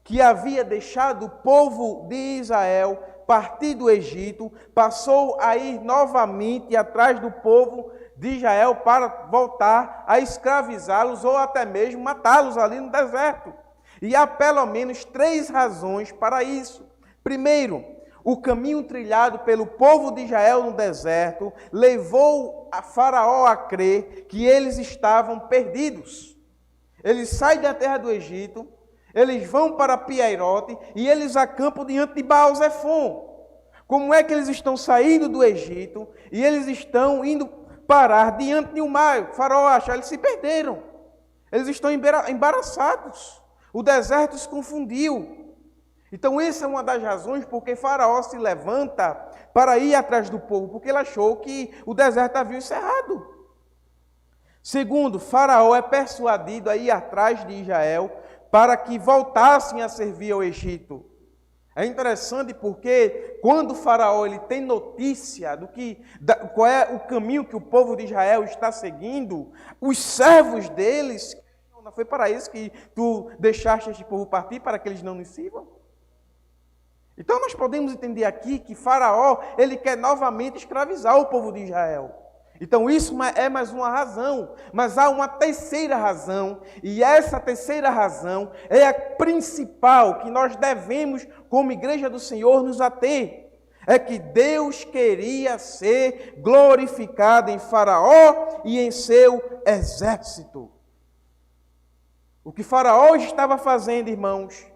que havia deixado o povo de Israel partir do Egito, passou a ir novamente atrás do povo de Israel para voltar a escravizá-los ou até mesmo matá-los ali no deserto. E há pelo menos 3 razões para isso. Primeiro, o caminho trilhado pelo povo de Israel no deserto levou a Faraó a crer que eles estavam perdidos. Eles saem da terra do Egito, eles vão para Piairote e eles acampam diante de Baal-Zefon. Como é que eles estão saindo do Egito e eles estão indo parar diante de um mar? O Faraó acha, eles se perderam. Eles estão embaraçados. O deserto os confundiu. Então essa é uma das razões porque Faraó se levanta para ir atrás do povo, porque ele achou que o deserto havia encerrado. Segundo, Faraó é persuadido a ir atrás de Israel para que voltassem a servir ao Egito. É interessante porque quando Faraó ele tem notícia qual é o caminho que o povo de Israel está seguindo, os servos deles, não foi para isso que tu deixaste este povo partir, para que eles não nos sirvam? Então nós podemos entender aqui que Faraó ele quer novamente escravizar o povo de Israel. Então isso é mais uma razão, mas há uma terceira razão, e essa terceira razão é a principal que nós devemos, como Igreja do Senhor, nos ater. É que Deus queria ser glorificado em Faraó e em seu exército. O que Faraó estava fazendo, irmãos,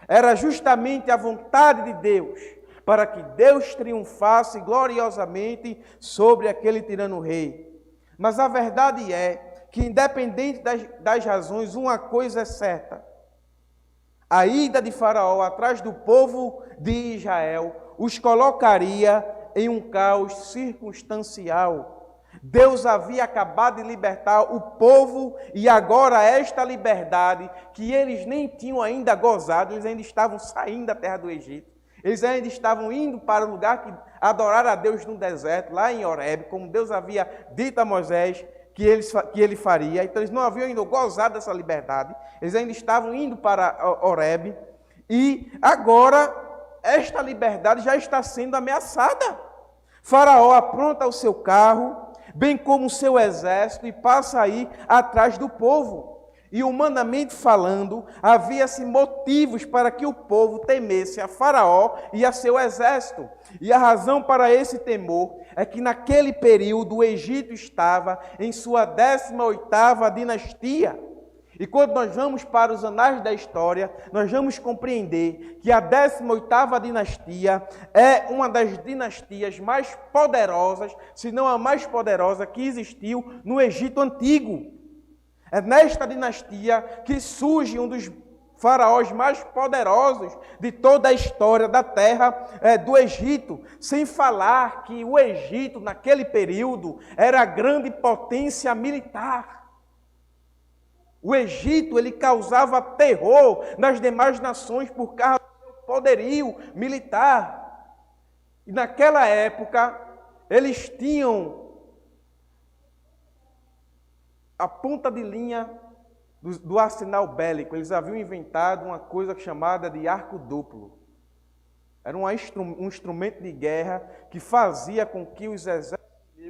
era justamente a vontade de Deus, para que Deus triunfasse gloriosamente sobre aquele tirano rei. Mas a verdade é que, independente das razões, uma coisa é certa: a ida de Faraó atrás do povo de Israel os colocaria em um caos circunstancial. Deus havia acabado de libertar o povo e agora esta liberdade que eles nem tinham ainda gozado, eles ainda estavam saindo da terra do Egito. Eles ainda estavam indo para o lugar que adorar a Deus no deserto, lá em Horebe, como Deus havia dito a Moisés que ele faria. Então eles não haviam ainda gozado dessa liberdade, eles ainda estavam indo para Horebe. E agora esta liberdade já está sendo ameaçada. Faraó apronta o seu carro, bem como o seu exército, e passa a ir atrás do povo. E humanamente falando, havia-se motivos para que o povo temesse a Faraó e a seu exército. E a razão para esse temor é que naquele período o Egito estava em sua 18ª dinastia. E quando nós vamos para os anais da história, nós vamos compreender que a 18ª dinastia é uma das dinastias mais poderosas, se não a mais poderosa que existiu no Egito Antigo. É nesta dinastia que surge um dos faraós mais poderosos de toda a história da terra do Egito. Sem falar que o Egito, naquele período, era a grande potência militar. O Egito ele causava terror nas demais nações por causa do seu poderio militar. E naquela época, eles tinham a ponta de linha do arsenal bélico. Eles haviam inventado uma coisa chamada de arco duplo. Era um instrumento de guerra que fazia com que os exércitos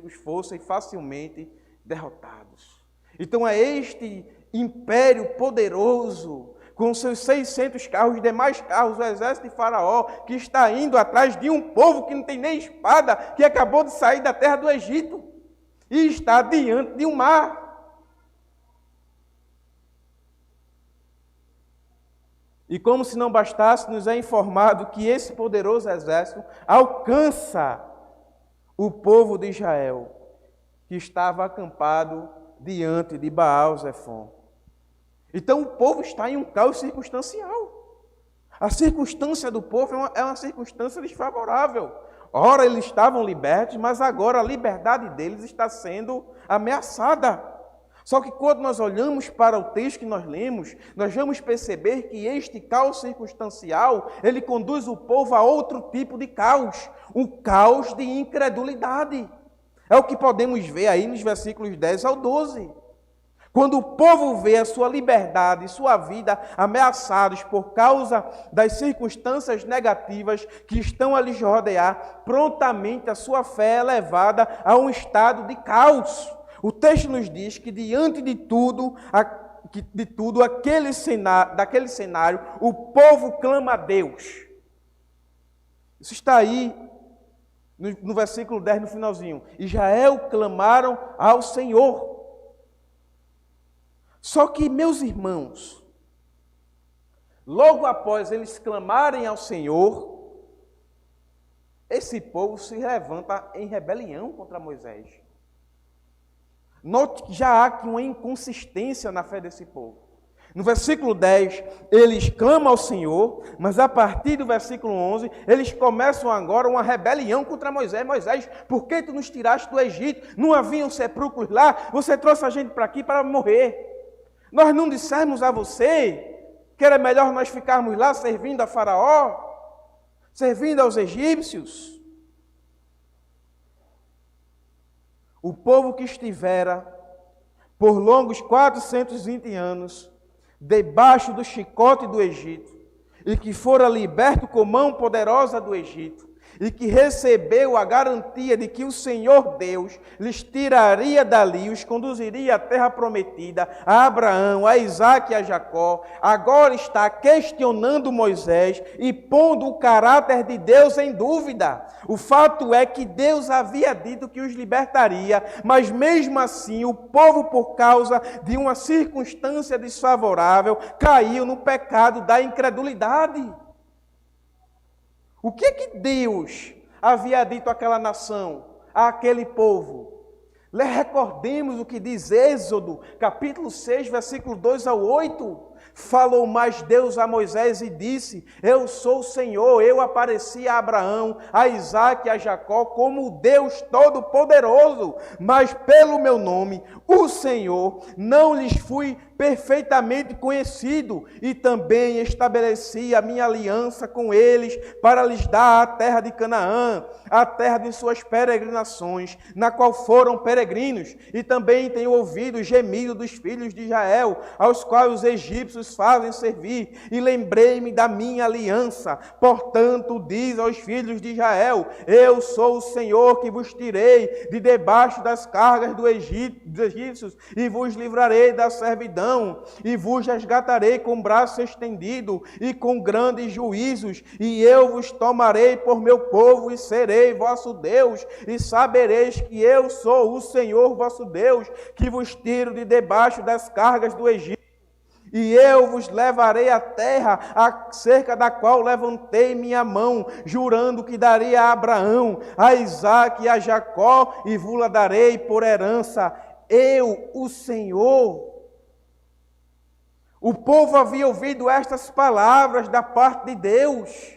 inimigos fossem facilmente derrotados. Então é este império poderoso, com seus 600 carros, demais carros, o exército de Faraó, que está indo atrás de um povo que não tem nem espada, que acabou de sair da terra do Egito, e está diante de um mar. E como se não bastasse, nos é informado que esse poderoso exército alcança o povo de Israel, que estava acampado diante de Baal-Zefon. Então o povo está em um caos circunstancial. A circunstância do povo é uma circunstância desfavorável. Ora, eles estavam libertos, mas agora a liberdade deles está sendo ameaçada. Só que quando nós olhamos para o texto que nós lemos, nós vamos perceber que este caos circunstancial, ele conduz o povo a outro tipo de caos, o caos de incredulidade. É o que podemos ver aí nos versículos 10 ao 12. Quando o povo vê a sua liberdade e sua vida ameaçados por causa das circunstâncias negativas que estão a lhes rodear, prontamente a sua fé é levada a um estado de caos. O texto nos diz que diante de tudo, daquele cenário, o povo clama a Deus. Isso está aí no versículo 10, no finalzinho. Israel clamaram ao Senhor. Só que, meus irmãos, logo após eles clamarem ao Senhor, esse povo se levanta em rebelião contra Moisés. Note que já há aqui uma inconsistência na fé desse povo. No versículo 10, eles clamam ao Senhor, mas a partir do versículo 11, eles começam agora uma rebelião contra Moisés. Moisés, por que tu nos tiraste do Egito? Não haviam sepulcros lá? Você trouxe a gente para aqui para morrer. Nós não dissemos a você que era melhor nós ficarmos lá servindo a Faraó, servindo aos egípcios? O povo que estivera por longos 420 anos debaixo do chicote do Egito e que fora liberto com mão poderosa do Egito e que recebeu a garantia de que o Senhor Deus lhes tiraria dali, os conduziria à terra prometida, a Abraão, a Isaque e a Jacó, agora está questionando Moisés e pondo o caráter de Deus em dúvida. O fato é que Deus havia dito que os libertaria, mas mesmo assim o povo, por causa de uma circunstância desfavorável, caiu no pecado da incredulidade. O que Deus havia dito àquela nação, àquele povo? Recordemos o que diz Êxodo, capítulo 6, versículo 2 ao 8. Falou mais Deus a Moisés e disse: eu sou o Senhor, eu apareci a Abraão, a Isaque e a Jacó como o Deus Todo-Poderoso, mas pelo meu nome, o Senhor, não lhes fui perfeitamente conhecido, e também estabeleci a minha aliança com eles para lhes dar a terra de Canaã, a terra de suas peregrinações, na qual foram peregrinos, e também tenho ouvido o gemido dos filhos de Israel, aos quais os egípcios fazem servir, e lembrei-me da minha aliança. Portanto, diz aos filhos de Israel: eu sou o Senhor que vos tirei de debaixo das cargas dos egípcios, e vos livrarei da servidão, e vos resgatarei com braço estendido e com grandes juízos, e eu vos tomarei por meu povo e serei vosso Deus, e sabereis que eu sou o Senhor vosso Deus, que vos tiro de debaixo das cargas do Egito. E eu vos levarei à terra, acerca da qual levantei minha mão, jurando que daria a Abraão, a Isaque e a Jacó, e vos-la darei por herança. Eu, o Senhor. O povo havia ouvido estas palavras da parte de Deus.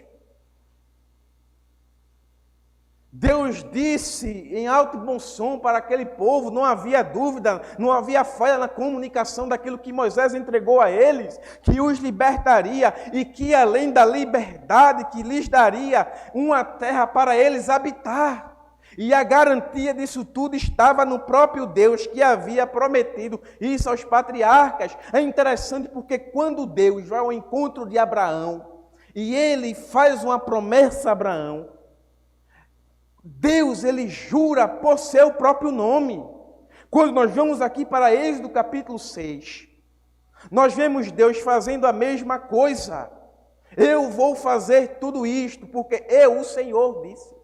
Deus disse em alto e bom som para aquele povo, não havia dúvida, não havia falha na comunicação daquilo que Moisés entregou a eles, que os libertaria e que além da liberdade que lhes daria uma terra para eles habitar. E a garantia disso tudo estava no próprio Deus, que havia prometido isso aos patriarcas. É interessante porque quando Deus vai ao encontro de Abraão e ele faz uma promessa a Abraão, Deus, ele jura por seu próprio nome. Quando nós vamos aqui para Êxodo capítulo 6, nós vemos Deus fazendo a mesma coisa. Eu vou fazer tudo isto, porque eu, o Senhor, disse.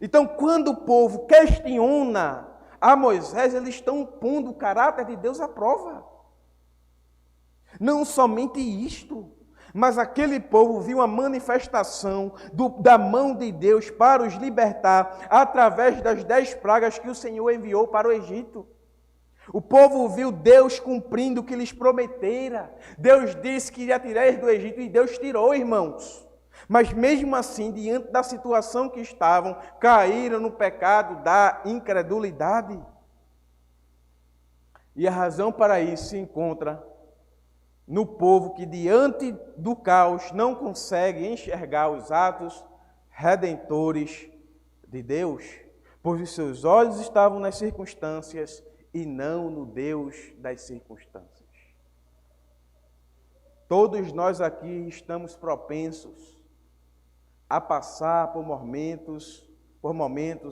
Então, quando o povo questiona a Moisés, eles estão pondo o caráter de Deus à prova. Não somente isto, mas aquele povo viu a manifestação da mão de Deus para os libertar através das 10 pragas que o Senhor enviou para o Egito. O povo viu Deus cumprindo o que lhes prometera. Deus disse que iria tirar eles do Egito e Deus tirou, irmãos. Mas mesmo assim, diante da situação que estavam, caíram no pecado da incredulidade. E a razão para isso se encontra no povo que diante do caos não consegue enxergar os atos redentores de Deus, pois os seus olhos estavam nas circunstâncias e não no Deus das circunstâncias. Todos nós aqui estamos propensos a passar por momentos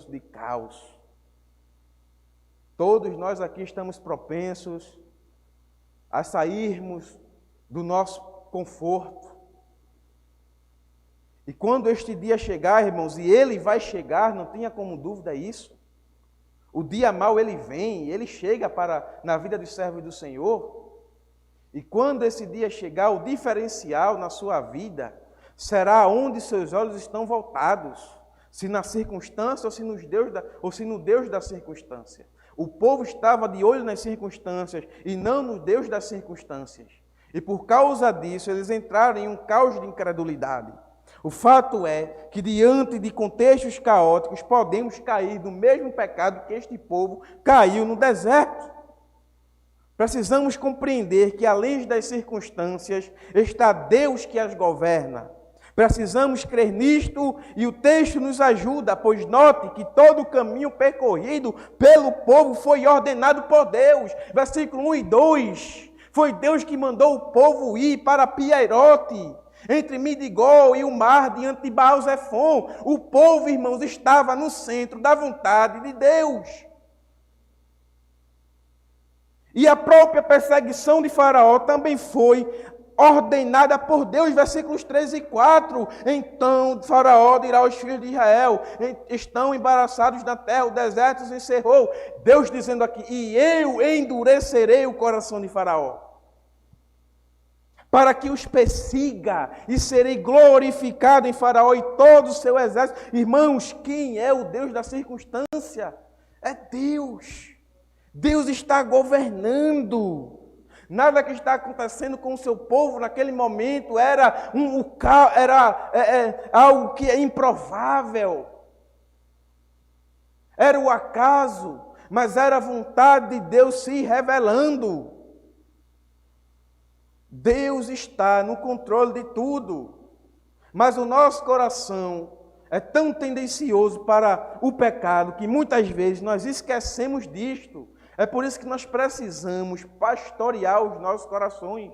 de caos. Todos nós aqui estamos propensos a sairmos do nosso conforto. E quando este dia chegar, irmãos, e ele vai chegar, não tenha como dúvida isso. O dia mau ele vem, ele chega na vida dos servos do Senhor. E quando esse dia chegar, o diferencial na sua vida será onde seus olhos estão voltados, se na circunstância ou se no Deus da circunstância. O povo estava de olho nas circunstâncias e não no Deus das circunstâncias. E por causa disso, eles entraram em um caos de incredulidade. O fato é que, diante de contextos caóticos, podemos cair no mesmo pecado que este povo caiu no deserto. Precisamos compreender que, além das circunstâncias, está Deus que as governa. Precisamos crer nisto e o texto nos ajuda, pois note que todo o caminho percorrido pelo povo foi ordenado por Deus. Versículo 1 e 2. Foi Deus que mandou o povo ir para Piairote, entre Midigol e o mar, diante de Baal-Zefon. O povo, irmãos, estava no centro da vontade de Deus. E a própria perseguição de Faraó também foi ordenada por Deus, versículos 3 e 4. Então Faraó dirá aos filhos de Israel: estão embaraçados na terra, o deserto se encerrou. Deus dizendo aqui: e eu endurecerei o coração de Faraó, para que os persiga, e serei glorificado em Faraó e todo o seu exército. Irmãos, quem é o Deus da circunstância? É Deus. Deus está governando. Nada que está acontecendo com o seu povo naquele momento era algo que é improvável. Era o acaso, mas era a vontade de Deus se revelando. Deus está no controle de tudo, mas o nosso coração é tão tendencioso para o pecado que muitas vezes nós esquecemos disto. É por isso que nós precisamos pastorear os nossos corações,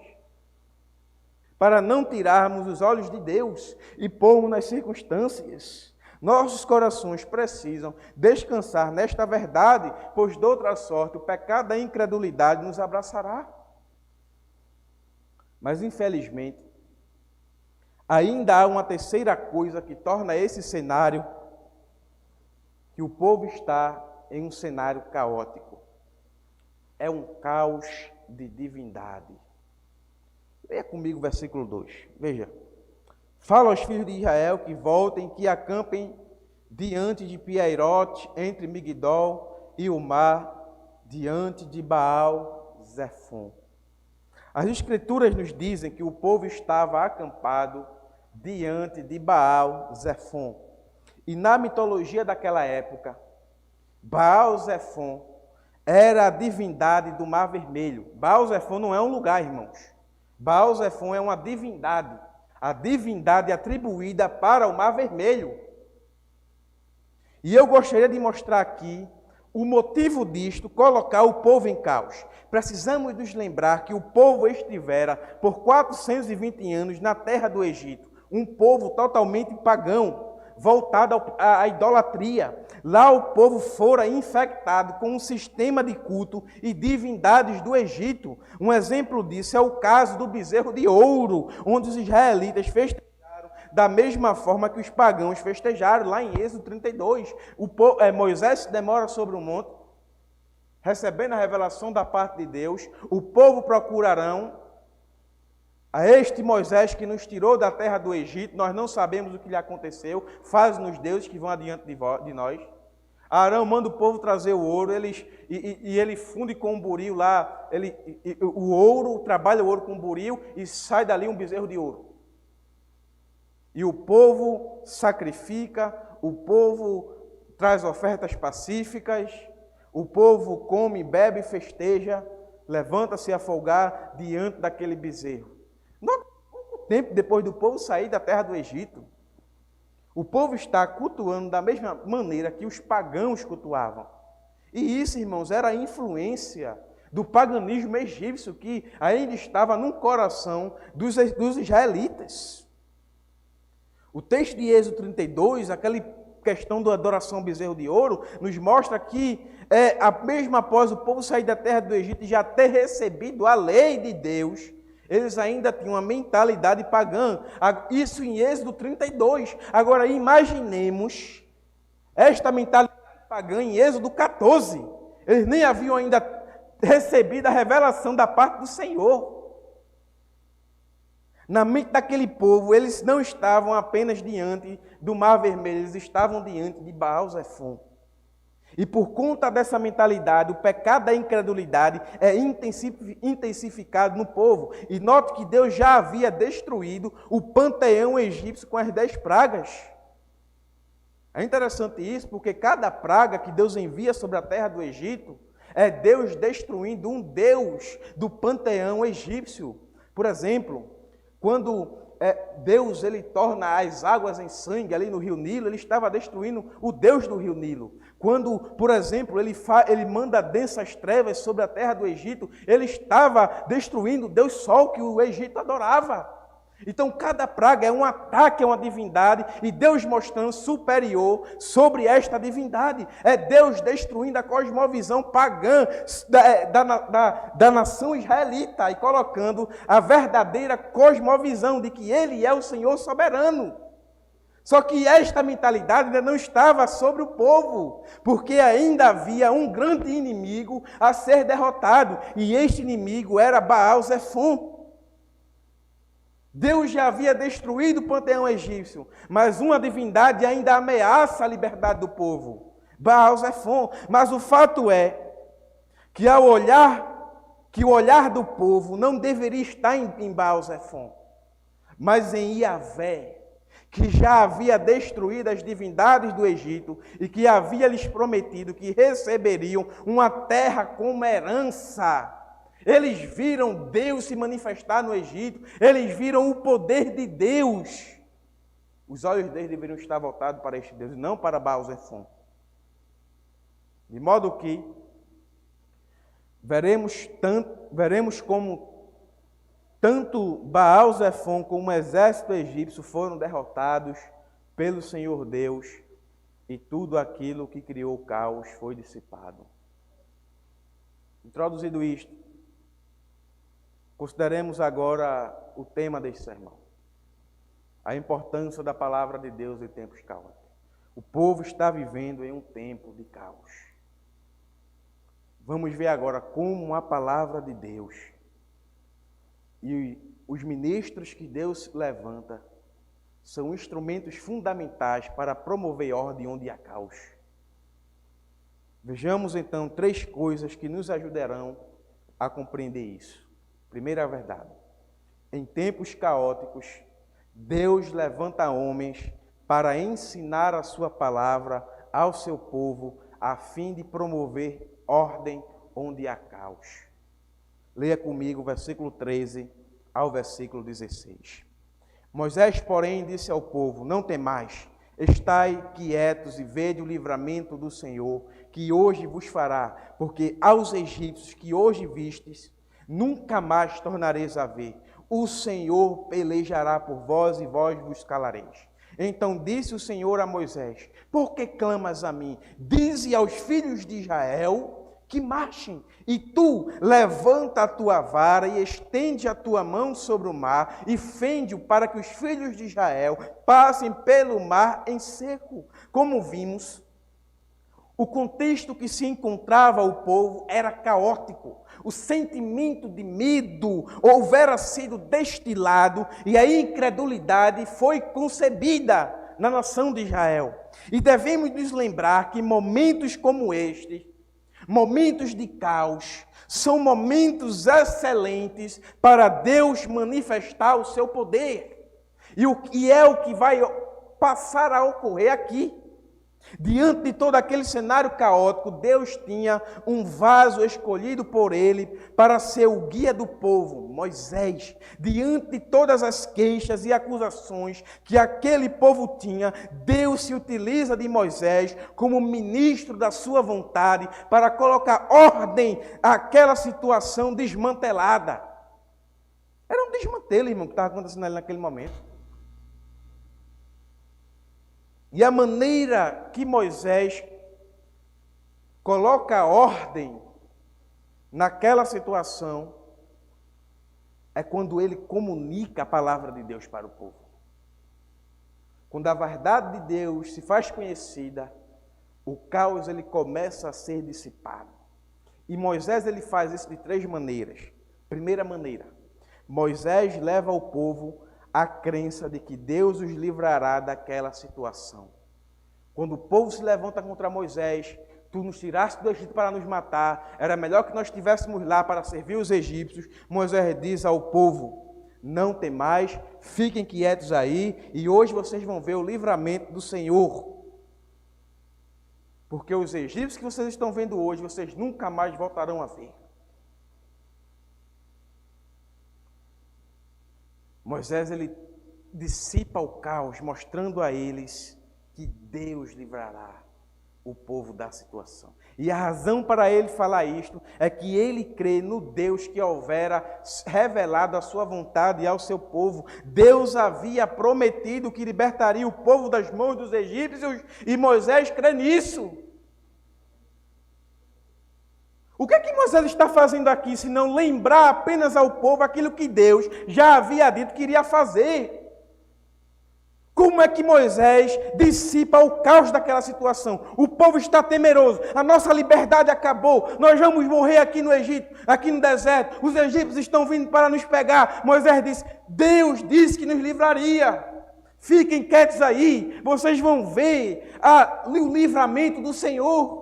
para não tirarmos os olhos de Deus e pormos nas circunstâncias. Nossos corações precisam descansar nesta verdade, pois de outra sorte o pecado da incredulidade nos abraçará. Mas infelizmente, ainda há uma terceira coisa que torna esse cenário, que o povo está em um cenário caótico. É um caos de divindade. Leia comigo o versículo 2. Veja. Fala aos filhos de Israel que voltem, que acampem diante de Piairote, entre Migdol e o mar, diante de Baal-Zefon. As Escrituras nos dizem que o povo estava acampado diante de Baal-Zefon. E na mitologia daquela época, Baal-Zefon era a divindade do Mar Vermelho. Baal-Zefon não é um lugar, irmãos. Baal-Zefon é uma divindade. A divindade atribuída para o Mar Vermelho. E eu gostaria de mostrar aqui o motivo disto, colocar o povo em caos. Precisamos nos lembrar que o povo estivera por 420 anos na terra do Egito. Um povo totalmente pagão. voltada à idolatria. Lá o povo fora infectado com um sistema de culto e divindades do Egito. Um exemplo disso é o caso do bezerro de ouro, onde os israelitas festejaram da mesma forma que os pagãos festejaram, lá em Êxodo 32. Moisés se demora sobre o monte, recebendo a revelação da parte de Deus. O povo procurarão a este Moisés que nos tirou da terra do Egito. Nós não sabemos o que lhe aconteceu. Faz-nos deuses que vão adiante de nós. Arão manda o povo trazer o ouro, ele funde com um buril lá, o ouro, trabalha o ouro com um buril e sai dali um bezerro de ouro. E o povo sacrifica, o povo traz ofertas pacíficas, o povo come, bebe, festeja, levanta-se a folgar diante daquele bezerro. Pouco tempo depois do povo sair da terra do Egito, o povo está cultuando da mesma maneira que os pagãos cultuavam. E isso, irmãos, era a influência do paganismo egípcio que ainda estava no coração dos israelitas. O texto de Êxodo 32, aquela questão da adoração ao bezerro de ouro, nos mostra que, mesmo após o povo sair da terra do Egito e já ter recebido a lei de Deus, eles ainda tinham uma mentalidade pagã. Isso em Êxodo 32. Agora, imaginemos esta mentalidade pagã em Êxodo 14. Eles nem haviam ainda recebido a revelação da parte do Senhor. Na mente daquele povo, eles não estavam apenas diante do Mar Vermelho, eles estavam diante de Baal-Zefon. E por conta dessa mentalidade, o pecado da incredulidade é intensificado no povo. E note que Deus já havia destruído o panteão egípcio com as 10 pragas. É interessante isso, porque cada praga que Deus envia sobre a terra do Egito é Deus destruindo um deus do panteão egípcio. Por exemplo, quando Deus ele torna as águas em sangue ali no rio Nilo, ele estava destruindo o Deus do rio Nilo. Quando, por exemplo, ele manda densas trevas sobre a terra do Egito, ele estava destruindo o Deus Sol que o Egito adorava. Então, cada praga é um ataque a uma divindade e Deus mostrando superior sobre esta divindade. É Deus destruindo a cosmovisão pagã da nação israelita e colocando a verdadeira cosmovisão de que Ele é o Senhor soberano. Só que esta mentalidade ainda não estava sobre o povo, porque ainda havia um grande inimigo a ser derrotado, e este inimigo era Baal-Zefon. Deus já havia destruído o panteão egípcio, mas uma divindade ainda ameaça a liberdade do povo, Baal-Zefon. Mas o fato é que o olhar do povo não deveria estar em Baal-Zefon, mas em Yahvé, que já havia destruído as divindades do Egito e que havia lhes prometido que receberiam uma terra como herança. Eles viram Deus se manifestar no Egito, eles viram o poder de Deus. Os olhos deles deveriam estar voltados para este Deus, não para Baal-Zefon. De modo que veremos como tanto Baal-Zefon como o exército egípcio foram derrotados pelo Senhor Deus e tudo aquilo que criou o caos foi dissipado. Introduzido isto, consideremos agora o tema deste sermão. A importância da palavra de Deus em tempos caóticos. O povo está vivendo em um tempo de caos. Vamos ver agora como a palavra de Deus e os ministros que Deus levanta são instrumentos fundamentais para promover ordem onde há caos. Vejamos então 3 coisas que nos ajudarão a compreender isso. Primeira verdade: em tempos caóticos, Deus levanta homens para ensinar a sua palavra ao seu povo, a fim de promover ordem onde há caos. Leia comigo o versículo 13 ao versículo 16. Moisés, porém, disse ao povo: não temais, estai quietos e vede o livramento do Senhor, que hoje vos fará, porque aos egípcios que hoje vistes, nunca mais tornareis a ver. O Senhor pelejará por vós e vós vos calareis. Então disse o Senhor a Moisés: por que clamas a mim? Dize aos filhos de Israel que marchem. E tu levanta a tua vara e estende a tua mão sobre o mar e fende-o para que os filhos de Israel passem pelo mar em seco. Como vimos, o contexto que se encontrava o povo era caótico. O sentimento de medo houvera sido destilado e a incredulidade foi concebida na nação de Israel. E devemos nos lembrar que momentos como este, momentos de caos, são momentos excelentes para Deus manifestar o seu poder. E é o que vai passar a ocorrer aqui. Diante de todo aquele cenário caótico, Deus tinha um vaso escolhido por ele para ser o guia do povo, Moisés. Diante de todas as queixas e acusações que aquele povo tinha, Deus se utiliza de Moisés como ministro da sua vontade para colocar ordem àquela situação desmantelada. Era um desmantelo, irmão, que estava acontecendo ali naquele momento. E a maneira que Moisés coloca ordem naquela situação é quando ele comunica a palavra de Deus para o povo. Quando a verdade de Deus se faz conhecida, o caos ele começa a ser dissipado. E Moisés ele faz isso de 3 maneiras. Primeira maneira, Moisés leva o povo a crença de que Deus os livrará daquela situação. Quando o povo se levanta contra Moisés, tu nos tiraste do Egito para nos matar, era melhor que nós estivéssemos lá para servir os egípcios. Moisés diz ao povo: não temais, fiquem quietos aí, e hoje vocês vão ver o livramento do Senhor. Porque os egípcios que vocês estão vendo hoje, vocês nunca mais voltarão a ver. Moisés ele dissipa o caos, mostrando a eles que Deus livrará o povo da situação. E a razão para ele falar isto é que ele crê no Deus que houvera revelado a sua vontade ao seu povo. Deus havia prometido que libertaria o povo das mãos dos egípcios e Moisés crê nisso. O que é que Moisés está fazendo aqui, se não lembrar apenas ao povo aquilo que Deus já havia dito que iria fazer? Como é que Moisés dissipa o caos daquela situação? O povo está temeroso, a nossa liberdade acabou, nós vamos morrer aqui no Egito, aqui no deserto, os egípcios estão vindo para nos pegar. Moisés disse: Deus disse que nos livraria. Fiquem quietos aí, vocês vão ver o livramento do Senhor.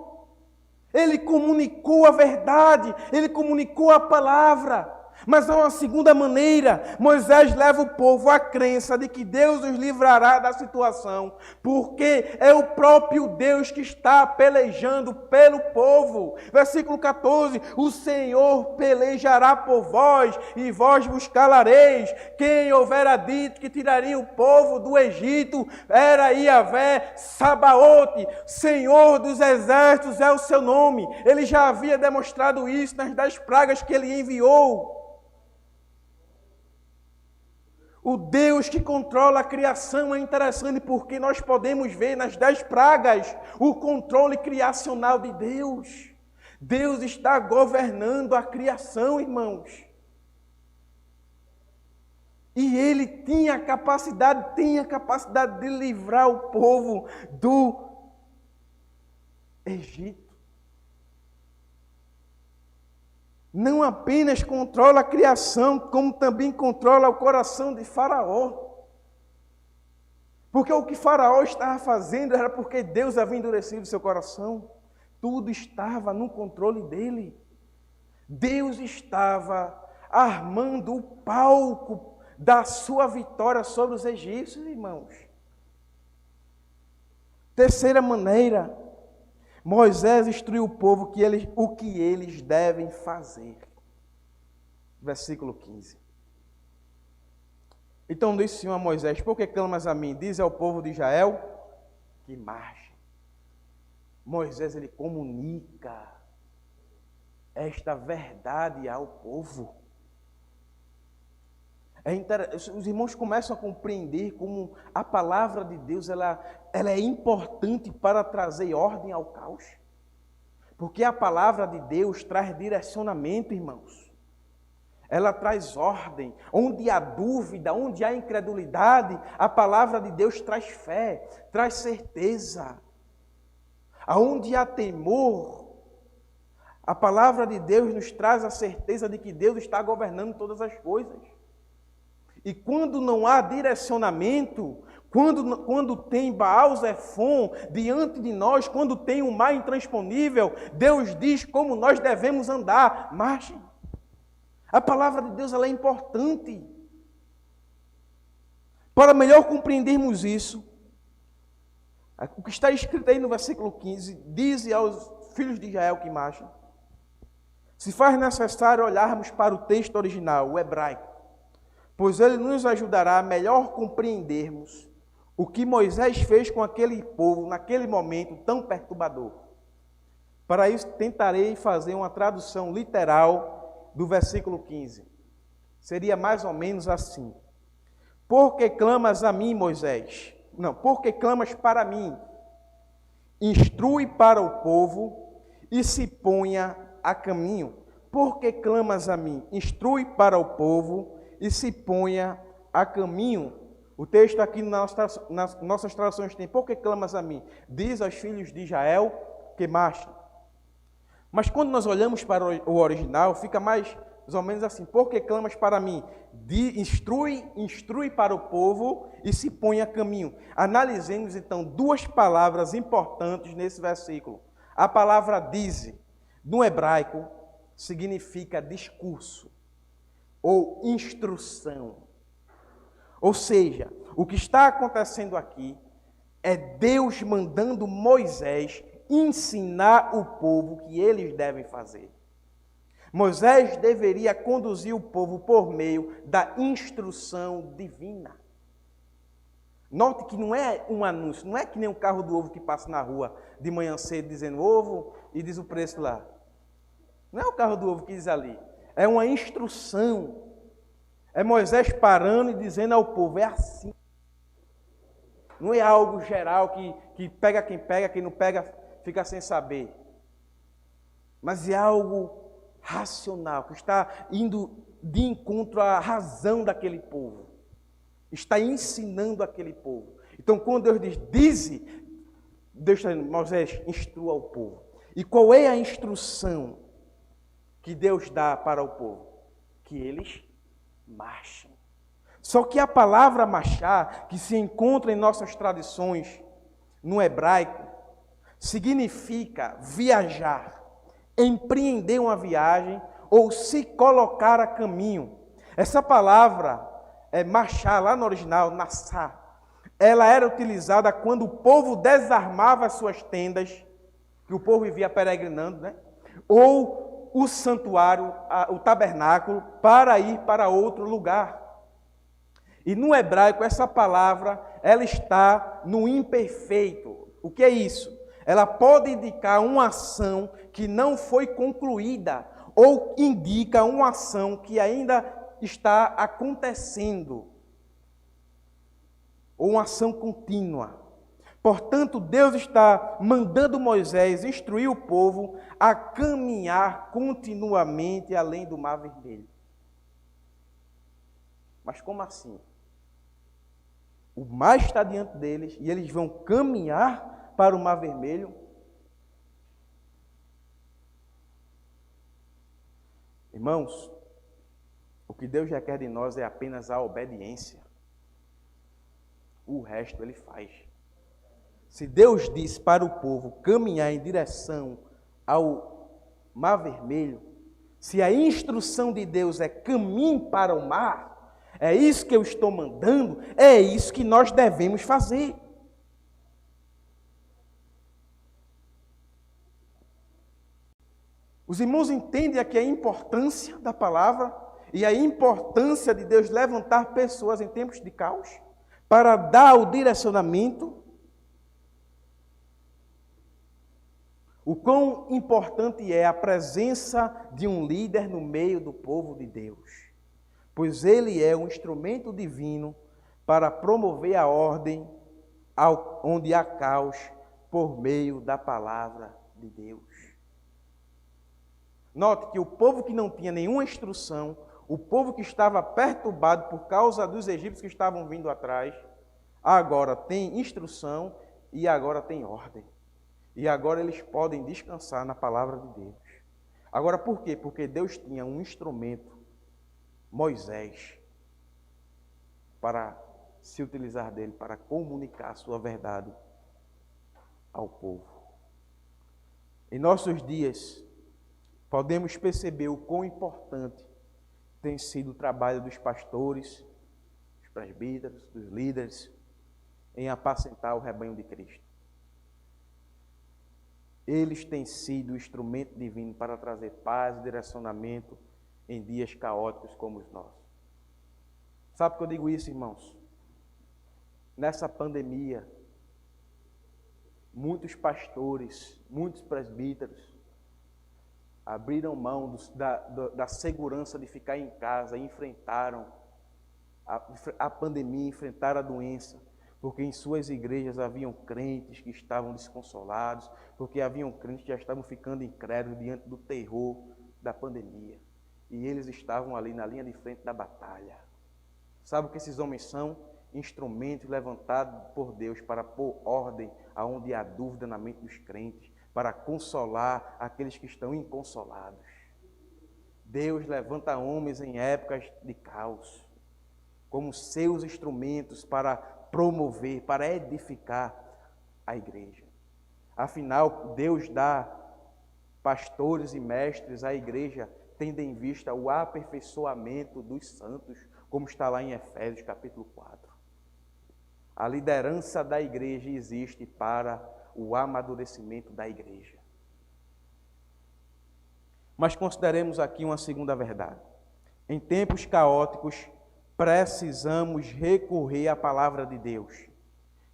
Ele comunicou a verdade, ele comunicou a palavra. Mas há uma segunda maneira. Moisés leva o povo à crença de que Deus os livrará da situação, porque é o próprio Deus que está pelejando pelo povo. Versículo 14: o Senhor pelejará por vós, e vós vos calareis. Quem houvera dito que tiraria o povo do Egito era Iavé Sabaote, Senhor dos exércitos é o seu nome. Ele já havia demonstrado isso nas 10 pragas que ele enviou. O Deus que controla a criação é interessante porque nós podemos ver nas 10 pragas o controle criacional de Deus. Deus está governando a criação, irmãos. E Ele tem a capacidade de livrar o povo do Egito. Não apenas controla a criação, como também controla o coração de Faraó. Porque o que Faraó estava fazendo era porque Deus havia endurecido seu coração. Tudo estava no controle dele. Deus estava armando o palco da sua vitória sobre os egípcios, irmãos. Terceira maneira, Moisés instruiu o povo o que eles devem fazer. Versículo 15. Então disse o Senhor a Moisés: por que clamas a mim? Diz ao povo de Israel que marche. Moisés ele comunica esta verdade ao povo. Os irmãos começam a compreender como a palavra de Deus ela é importante para trazer ordem ao caos. Porque a palavra de Deus traz direcionamento, irmãos. Ela traz ordem. Onde há dúvida, onde há incredulidade, a palavra de Deus traz fé, traz certeza. Aonde há temor, a palavra de Deus nos traz a certeza de que Deus está governando todas as coisas. E quando não há direcionamento, quando tem Baal Zefon diante de nós, quando tem um mar intransponível, Deus diz como nós devemos andar. Marchem. A palavra de Deus ela é importante. Para melhor compreendermos isso, o que está escrito aí no versículo 15, diz aos filhos de Israel que marchem. Se faz necessário olharmos para o texto original, o hebraico, pois ele nos ajudará a melhor compreendermos o que Moisés fez com aquele povo naquele momento tão perturbador. Para isso, tentarei fazer uma tradução literal do versículo 15. Seria mais ou menos assim: por que clamas a mim, Moisés? Não, por que clamas para mim? Instrui para o povo e se ponha a caminho. Por que clamas a mim? Instrui para o povo e se ponha a caminho. O texto aqui nas nossas traduções tem: por que clamas a mim? Diz aos filhos de Israel que marchem. Mas quando nós olhamos para o original, fica mais ou menos assim: por que clamas para mim? Instrui para o povo e se põe a caminho. Analisemos então duas palavras importantes nesse versículo. A palavra dize, no hebraico, significa discurso ou instrução. Ou seja, o que está acontecendo aqui é Deus mandando Moisés ensinar o povo o que eles devem fazer. Moisés deveria conduzir o povo por meio da instrução divina. Note que não é um anúncio, não é que nem um carro do ovo que passa na rua de manhã cedo dizendo ovo e diz o preço lá. Não é o carro do ovo que diz ali. É uma instrução. É Moisés parando e dizendo ao povo: é assim. Não é algo geral que pega, quem não pega fica sem saber. Mas é algo racional, que está indo de encontro à razão daquele povo. Está ensinando aquele povo. Então, quando Deus diz, Deus está dizendo: Moisés, instrua o povo. E qual é a instrução que Deus dá para o povo? Que eles marchem. Só que a palavra marchar, que se encontra em nossas tradições, no hebraico, significa viajar, empreender uma viagem ou se colocar a caminho. Essa palavra, marchar, lá no original, nassá, ela era utilizada quando o povo desarmava as suas tendas, que o povo vivia peregrinando, né? Ou o santuário, o tabernáculo, para ir para outro lugar. E no hebraico, essa palavra, ela está no imperfeito. O que é isso? Ela pode indicar uma ação que não foi concluída, ou indica uma ação que ainda está acontecendo, ou uma ação contínua. Portanto, Deus está mandando Moisés instruir o povo a caminhar continuamente além do Mar Vermelho. Mas como assim? O mar está diante deles e eles vão caminhar para o Mar Vermelho? Irmãos, o que Deus requer de nós é apenas a obediência. O resto Ele faz. Se Deus diz para o povo caminhar em direção ao Mar Vermelho, se a instrução de Deus é caminho para o mar, é isso que eu estou mandando, é isso que nós devemos fazer. Os irmãos entendem aqui a importância da palavra e a importância de Deus levantar pessoas em tempos de caos para dar o direcionamento. O quão importante é a presença de um líder no meio do povo de Deus. pois ele é um instrumento divino para promover a ordem onde há caos por meio da palavra de Deus. Note que o povo que não tinha nenhuma instrução, o povo que estava perturbado por causa dos egípcios que estavam vindo atrás, agora tem instrução e agora tem ordem. E agora eles podem descansar na palavra de Deus. Agora por quê? Porque Deus tinha um instrumento, Moisés, para se utilizar dele, para comunicar a sua verdade ao povo. Em nossos dias, podemos perceber o quão importante tem sido o trabalho dos pastores, dos presbíteros, dos líderes, em apacentar o rebanho de Cristo. Eles têm sido o instrumento divino para trazer paz e direcionamento em dias caóticos como os nossos. Sabe por que eu digo isso, irmãos? Nessa pandemia, muitos pastores, muitos presbíteros abriram mão da segurança de ficar em casa e enfrentaram a pandemia, enfrentaram a doença, porque em suas igrejas haviam crentes que estavam desconsolados, porque haviam crentes que já estavam ficando incrédulos diante do terror da pandemia. E eles estavam ali na linha de frente da batalha. Sabe o que esses homens são? Instrumentos levantados por Deus para pôr ordem aonde há dúvida na mente dos crentes, para consolar aqueles que estão inconsolados. Deus levanta homens em épocas de caos, como seus instrumentos para promover, para edificar a igreja. Afinal, Deus dá pastores e mestres à igreja, tendo em vista o aperfeiçoamento dos santos, como está lá em Efésios capítulo 4. A liderança da igreja existe para o amadurecimento da igreja. Mas consideremos aqui uma segunda verdade. Em tempos caóticos, precisamos recorrer à palavra de Deus,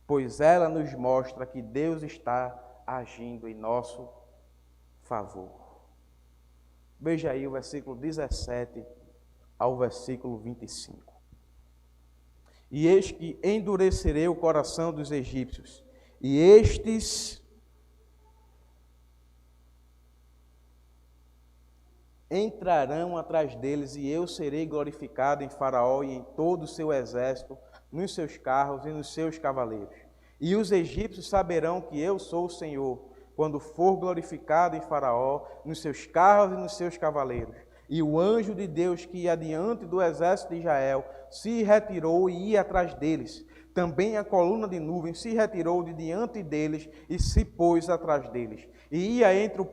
pois ela nos mostra que Deus está agindo em nosso favor. Veja aí o versículo 17 ao versículo 25. E eis que endurecerei o coração dos egípcios, e estes entrarão atrás deles, e eu serei glorificado em Faraó e em todo o seu exército, nos seus carros e nos seus cavaleiros. E os egípcios saberão que eu sou o Senhor, quando for glorificado em Faraó, nos seus carros e nos seus cavaleiros. E o anjo de Deus que ia diante do exército de Israel se retirou e ia atrás deles. Também a coluna de nuvem se retirou de diante deles e se pôs atrás deles. E ia entre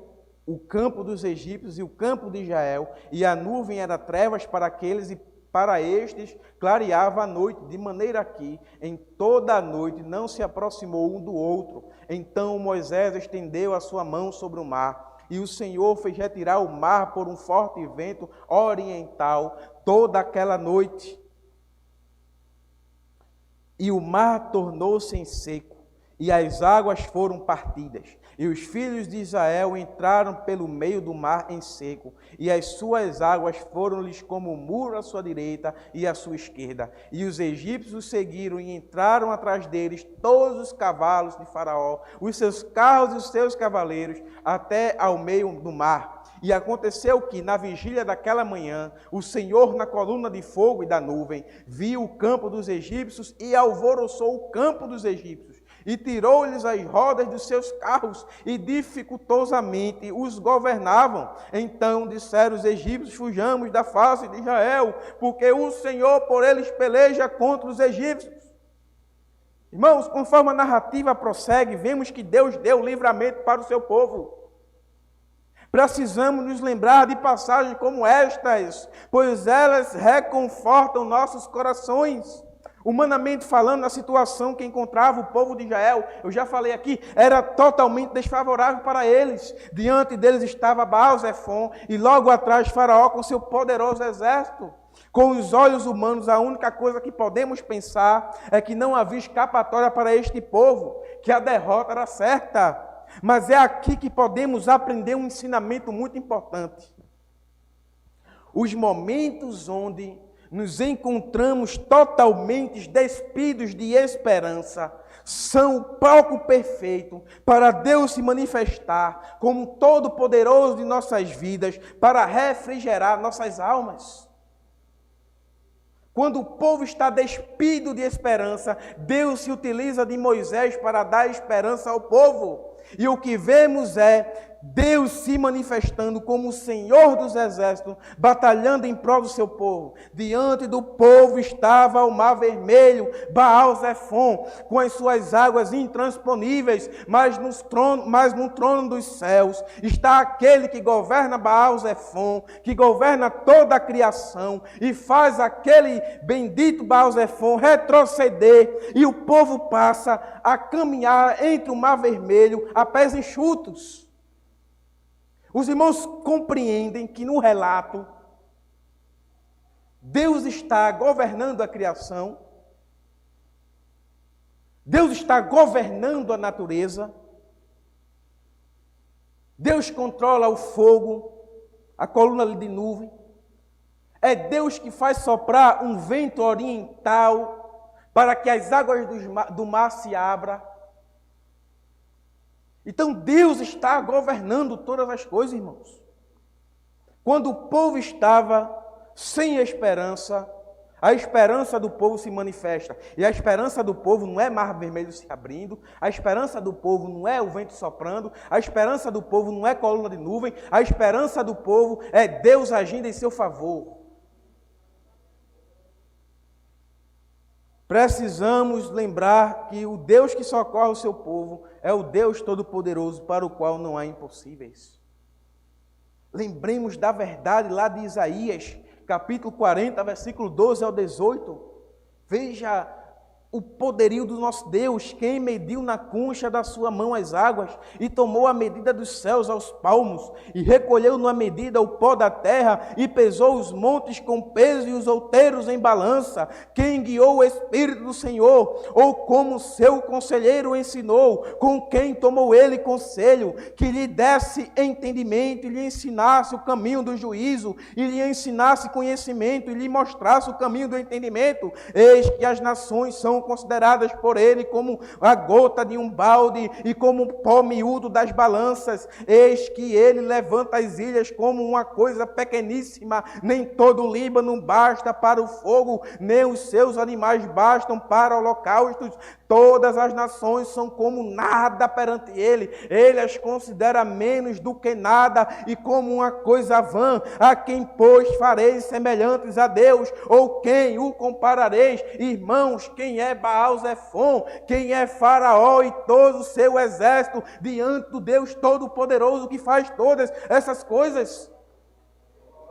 o campo dos egípcios e o campo de Israel, e a nuvem era trevas para aqueles e para estes clareava a noite, de maneira que em toda a noite não se aproximou um do outro. Então Moisés estendeu a sua mão sobre o mar, e o Senhor fez retirar o mar por um forte vento oriental toda aquela noite. E o mar tornou-se em seco, e as águas foram partidas. E os filhos de Israel entraram pelo meio do mar em seco, e as suas águas foram-lhes como um muro à sua direita e à sua esquerda. E os egípcios os seguiram e entraram atrás deles todos os cavalos de Faraó, os seus carros e os seus cavaleiros, até ao meio do mar. E aconteceu que, na vigília daquela manhã, o Senhor, na coluna de fogo e da nuvem, viu o campo dos egípcios e alvoroçou o campo dos egípcios, e tirou-lhes as rodas dos seus carros, e dificultosamente os governavam. Então disseram os egípcios: fujamos da face de Israel, porque o Senhor por eles peleja contra os egípcios. Irmãos, conforme a narrativa prossegue, vemos que Deus deu livramento para o seu povo. Precisamos nos lembrar de passagens como estas, pois elas reconfortam nossos corações. Humanamente falando, a situação que encontrava o povo de Israel, eu já falei aqui, era totalmente desfavorável para eles. Diante deles estava Baal-Zefon e logo atrás Faraó com seu poderoso exército. Com os olhos humanos, a única coisa que podemos pensar é que não havia escapatória para este povo, que a derrota era certa. Mas é aqui que podemos aprender um ensinamento muito importante. Os momentos onde nos encontramos totalmente despidos de esperança, são o palco perfeito para Deus se manifestar como todo-poderoso de nossas vidas, para refrigerar nossas almas. Quando o povo está despido de esperança, Deus se utiliza de Moisés para dar esperança ao povo. E o que vemos é Deus se manifestando como o Senhor dos exércitos, batalhando em prol do seu povo. Diante do povo estava o Mar Vermelho, Baal-Zefon, com as suas águas intransponíveis, mas no trono dos céus está aquele que governa Baal-Zefon, que governa toda a criação e faz aquele bendito Baal-Zefon retroceder, e o povo passa a caminhar entre o Mar Vermelho a pés enxutos. Os irmãos compreendem que no relato, Deus está governando a criação, Deus está governando a natureza, Deus controla o fogo, a coluna de nuvem, é Deus que faz soprar um vento oriental para que as águas do mar se abram. Então Deus está governando todas as coisas, irmãos. Quando o povo estava sem esperança, a esperança do povo se manifesta. E a esperança do povo não é Mar Vermelho se abrindo, a esperança do povo não é o vento soprando, a esperança do povo não é coluna de nuvem, a esperança do povo é Deus agindo em seu favor. Precisamos lembrar que o Deus que socorre o seu povo é o Deus Todo-Poderoso, para o qual não há impossíveis. Lembremos da verdade lá de Isaías, capítulo 40, versículo 12 ao 18. Veja o poderio do nosso Deus, quem mediu na concha da sua mão as águas, e tomou a medida dos céus aos palmos, e recolheu numa medida o pó da terra, e pesou os montes com peso e os outeiros em balança. Quem guiou o Espírito do Senhor, ou como seu conselheiro ensinou, com quem tomou ele conselho, que lhe desse entendimento, e lhe ensinasse o caminho do juízo, e lhe ensinasse conhecimento, e lhe mostrasse o caminho do entendimento. Eis que as nações são consideradas por ele como a gota de um balde e como o pó miúdo das balanças. Eis que ele levanta as ilhas como uma coisa pequeníssima. Nem todo o Líbano basta para o fogo, nem os seus animais bastam para holocaustos. Todas as nações são como nada perante ele. Ele as considera menos do que nada e como uma coisa vã. A quem, pois, fareis semelhantes a Deus? Ou quem o comparareis? Irmãos, quem é Baal-Zefon? Quem é Faraó e todo o seu exército diante do Deus Todo-Poderoso que faz todas essas coisas?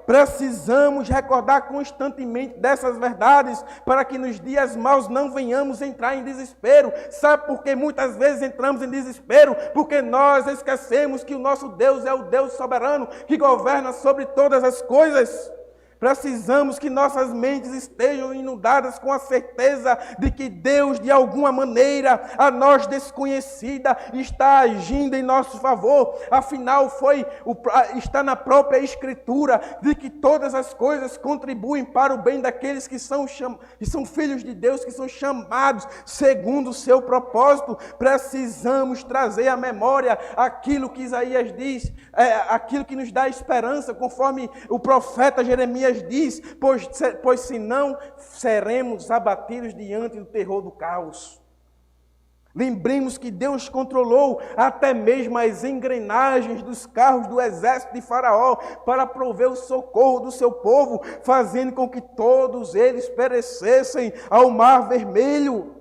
Precisamos recordar constantemente dessas verdades para que nos dias maus não venhamos entrar em desespero. Sabe por que muitas vezes entramos em desespero? Porque nós esquecemos que o nosso Deus é o Deus soberano que governa sobre todas as coisas. Precisamos que nossas mentes estejam inundadas com a certeza de que Deus, de alguma maneira, a nós desconhecida, está agindo em nosso favor. Afinal, está na própria Escritura de que todas as coisas contribuem para o bem daqueles que são filhos de Deus, que são chamados segundo o seu propósito. Precisamos trazer à memória aquilo que Isaías diz, aquilo que nos dá esperança, conforme o profeta Jeremias diz, pois senão seremos abatidos diante do terror do caos. Lembremos que Deus controlou até mesmo as engrenagens dos carros do exército de Faraó para prover o socorro do seu povo, fazendo com que todos eles perecessem ao Mar Vermelho.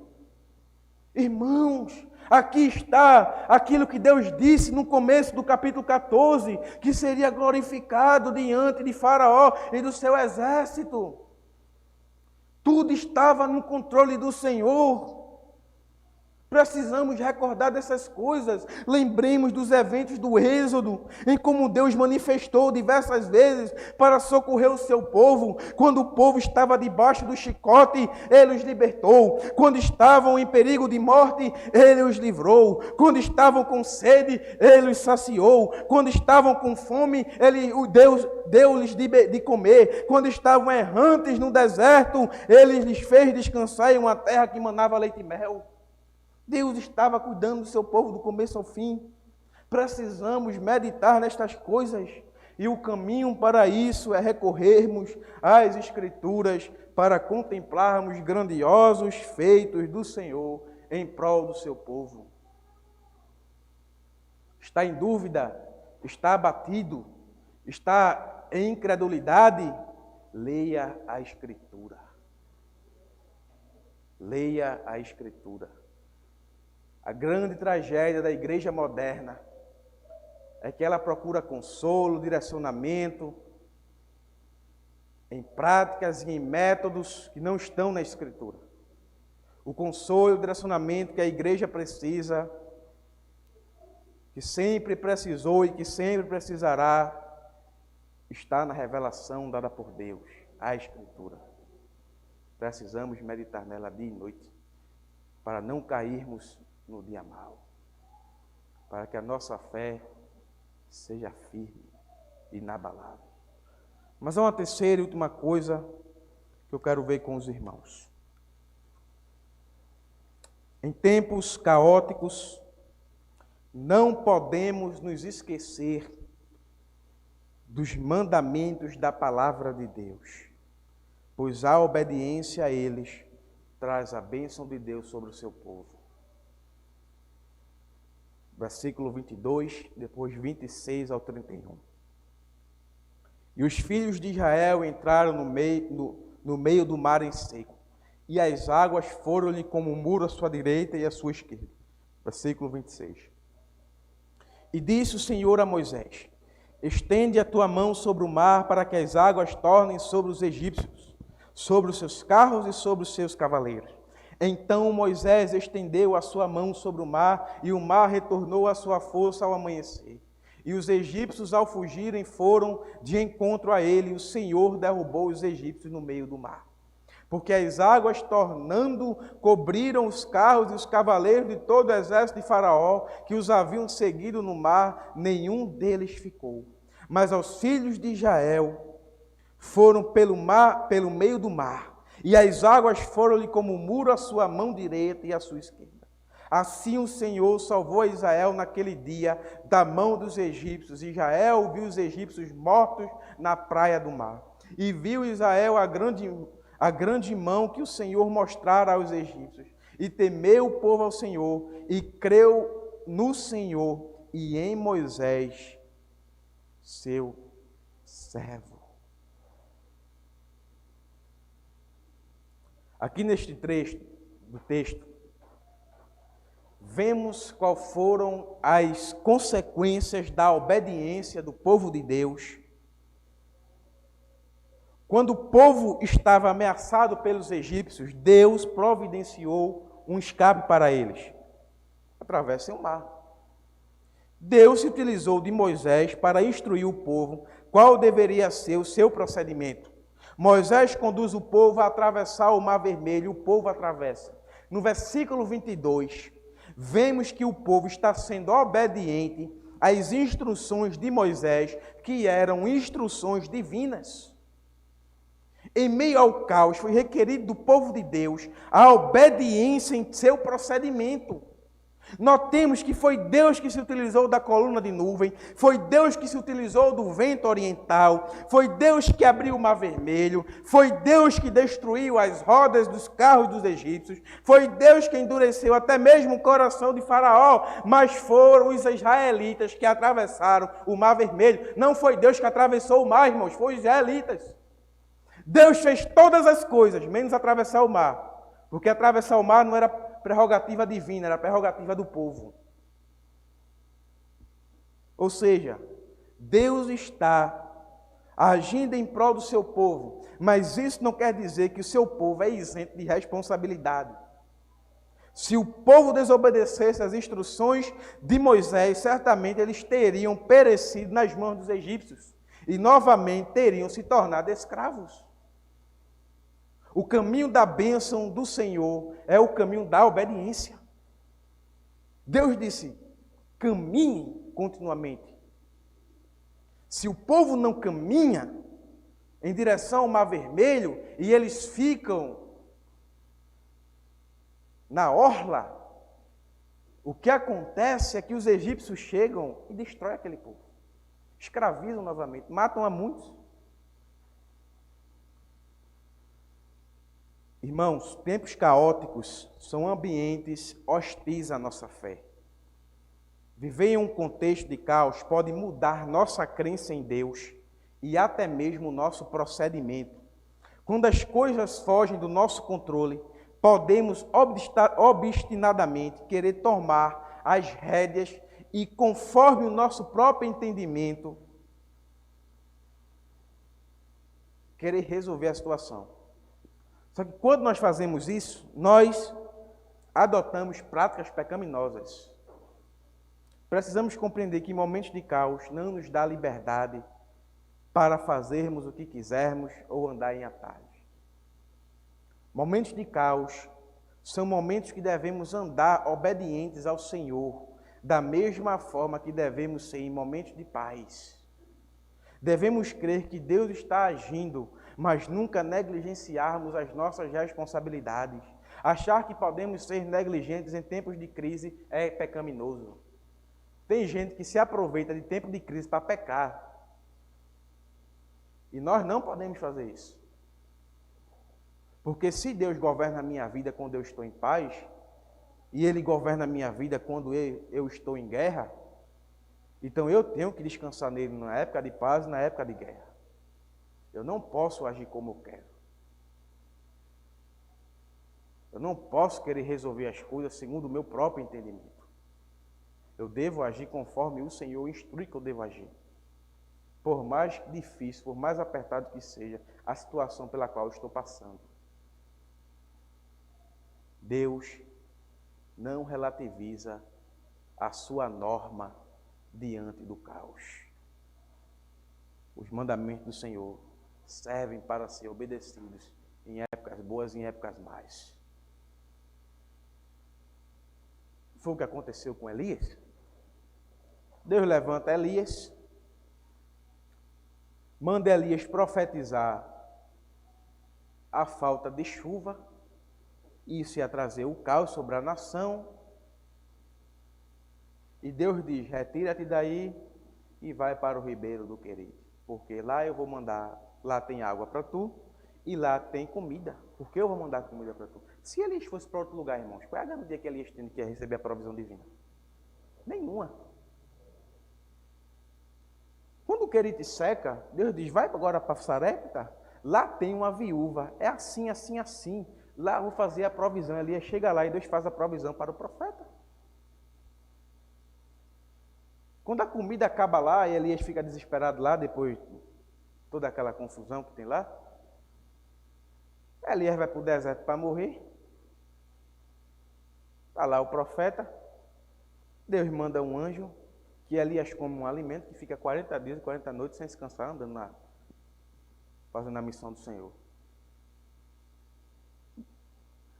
Irmãos, aqui está aquilo que Deus disse no começo do capítulo 14, que seria glorificado diante de Faraó e do seu exército. Tudo estava no controle do Senhor. Precisamos recordar dessas coisas. Lembremos dos eventos do Êxodo, em como Deus manifestou diversas vezes para socorrer o seu povo. Quando o povo estava debaixo do chicote, Ele os libertou. Quando estavam em perigo de morte, Ele os livrou. Quando estavam com sede, Ele os saciou. Quando estavam com fome, Deus deu-lhes de comer. Quando estavam errantes no deserto, Ele lhes fez descansar em uma terra que manava leite e mel. Deus estava cuidando do seu povo do começo ao fim. Precisamos meditar nestas coisas. E o caminho para isso é recorrermos às Escrituras para contemplarmos grandiosos feitos do Senhor em prol do seu povo. Está em dúvida? Está abatido? Está em incredulidade? Leia a Escritura. Leia a Escritura. A grande tragédia da igreja moderna é que ela procura consolo, direcionamento em práticas e em métodos que não estão na Escritura. O consolo e o direcionamento que a igreja precisa, que sempre precisou e que sempre precisará, está na revelação dada por Deus, a Escritura. Precisamos meditar nela dia e noite, para não cairmos no dia mau, para que a nossa fé seja firme e inabalável. Mas há uma terceira e última coisa que eu quero ver com os irmãos. Em tempos caóticos, não podemos nos esquecer dos mandamentos da palavra de Deus, pois a obediência a eles traz a bênção de Deus sobre o seu povo. Versículo 22, depois 26 ao 31. E os filhos de Israel entraram no meio do mar em seco, e as águas foram-lhe como um muro à sua direita e à sua esquerda. Versículo 26. E disse o Senhor a Moisés: estende a tua mão sobre o mar, para que as águas tornem sobre os egípcios, sobre os seus carros e sobre os seus cavaleiros. Então Moisés estendeu a sua mão sobre o mar, e o mar retornou à sua força ao amanhecer. E os egípcios, ao fugirem, foram de encontro a ele, e o Senhor derrubou os egípcios no meio do mar. Porque as águas, tornando, cobriram os carros e os cavaleiros de todo o exército de Faraó, que os haviam seguido no mar, nenhum deles ficou. Mas aos filhos de Israel foram pelo meio do mar, e as águas foram-lhe como um muro à sua mão direita e à sua esquerda. Assim o Senhor salvou a Israel naquele dia da mão dos egípcios. Israel viu os egípcios mortos na praia do mar. E viu Israel a grande mão que o Senhor mostrara aos egípcios. E temeu o povo ao Senhor, e creu no Senhor e em Moisés, seu servo. Aqui neste trecho do texto, vemos quais foram as consequências da obediência do povo de Deus. Quando o povo estava ameaçado pelos egípcios, Deus providenciou um escape para eles. Atravessem o mar. Deus se utilizou de Moisés para instruir o povo qual deveria ser o seu procedimento. Moisés conduz o povo a atravessar o Mar Vermelho, o povo atravessa. No versículo 22, vemos que o povo está sendo obediente às instruções de Moisés, que eram instruções divinas. Em meio ao caos, foi requerido do povo de Deus a obediência em seu procedimento. Notemos que foi Deus que se utilizou da coluna de nuvem, foi Deus que se utilizou do vento oriental, foi Deus que abriu o Mar Vermelho, foi Deus que destruiu as rodas dos carros dos egípcios, foi Deus que endureceu até mesmo o coração de Faraó, mas foram os israelitas que atravessaram o Mar Vermelho. Não foi Deus que atravessou o mar, irmãos, foi os israelitas. Deus fez todas as coisas, menos atravessar o mar, porque atravessar o mar não era prerrogativa divina, era prerrogativa do povo. Ou seja, Deus está agindo em prol do seu povo, mas isso não quer dizer que o seu povo é isento de responsabilidade. Se o povo desobedecesse as instruções de Moisés, certamente eles teriam perecido nas mãos dos egípcios e novamente teriam se tornado escravos. O caminho da bênção do Senhor é o caminho da obediência. Deus disse: caminhe continuamente. Se o povo não caminha em direção ao Mar Vermelho e eles ficam na orla, o que acontece é que os egípcios chegam e destroem aquele povo. Escravizam novamente, matam a muitos. Irmãos, tempos caóticos são ambientes hostis à nossa fé. Viver em um contexto de caos pode mudar nossa crença em Deus e até mesmo o nosso procedimento. Quando as coisas fogem do nosso controle, podemos obstinadamente querer tomar as rédeas e, conforme o nosso próprio entendimento, querer resolver a situação. Só que quando nós fazemos isso, nós adotamos práticas pecaminosas. Precisamos compreender que momentos de caos não nos dá liberdade para fazermos o que quisermos ou andar em atalhos. Momentos de caos são momentos que devemos andar obedientes ao Senhor, da mesma forma que devemos ser em momentos de paz. Devemos crer que Deus está agindo, mas nunca negligenciarmos as nossas responsabilidades. Achar que podemos ser negligentes em tempos de crise é pecaminoso. Tem gente que se aproveita de tempo de crise para pecar. E nós não podemos fazer isso. Porque se Deus governa a minha vida quando eu estou em paz, e Ele governa a minha vida quando eu estou em guerra, então eu tenho que descansar nele na época de paz e na época de guerra. Eu não posso agir como eu quero. Eu não posso querer resolver as coisas segundo o meu próprio entendimento. Eu devo agir conforme o Senhor instrui que eu devo agir. Por mais difícil, por mais apertado que seja a situação pela qual eu estou passando. Deus não relativiza a sua norma diante do caos. Os mandamentos do Senhor servem para ser obedecidos em épocas boas e em épocas más. Foi o que aconteceu com Elias. Deus levanta Elias, manda Elias profetizar a falta de chuva. Isso ia trazer o caos sobre a nação. E Deus diz: retira-te daí e vai para o ribeiro do Querite, porque lá eu vou mandar, lá tem água para tu e lá tem comida. Porque eu vou mandar comida para tu. Se Elias fosse para outro lugar, irmãos, qual é a garantia que Elias tinha que ia receber a provisão divina? Nenhuma. Quando o Querite seca, Deus diz: vai agora para Sarepta, lá tem uma viúva, é assim, assim, assim. Lá eu vou fazer a provisão. Elias chega lá e Deus faz a provisão para o profeta. Quando a comida acaba lá e Elias fica desesperado lá, depois de toda aquela confusão que tem lá, Elias vai para o deserto para morrer. Está lá o profeta. Deus manda um anjo que Elias come um alimento que fica 40 dias e 40 noites sem descansar, andando lá, fazendo a missão do Senhor.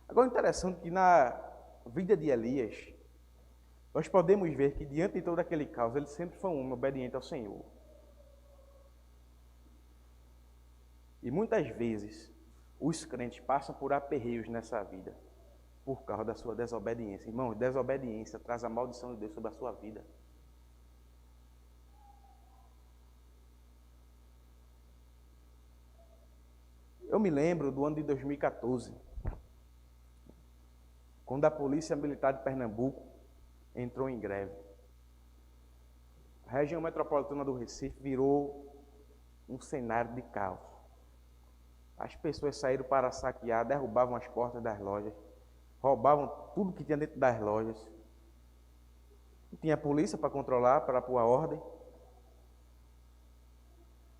Agora, interessante que na vida de Elias, nós podemos ver que diante de todo aquele caos, ele sempre foi um homem obediente ao Senhor. E muitas vezes, os crentes passam por aperreios nessa vida, por causa da sua desobediência. Irmão, desobediência traz a maldição de Deus sobre a sua vida. Eu me lembro do ano de 2014, quando a Polícia Militar de Pernambuco entrou em greve. A região metropolitana do Recife virou um cenário de caos. As pessoas saíram para saquear, derrubavam as portas das lojas, roubavam tudo que tinha dentro das lojas. Não tinha polícia para controlar, para pôr a ordem.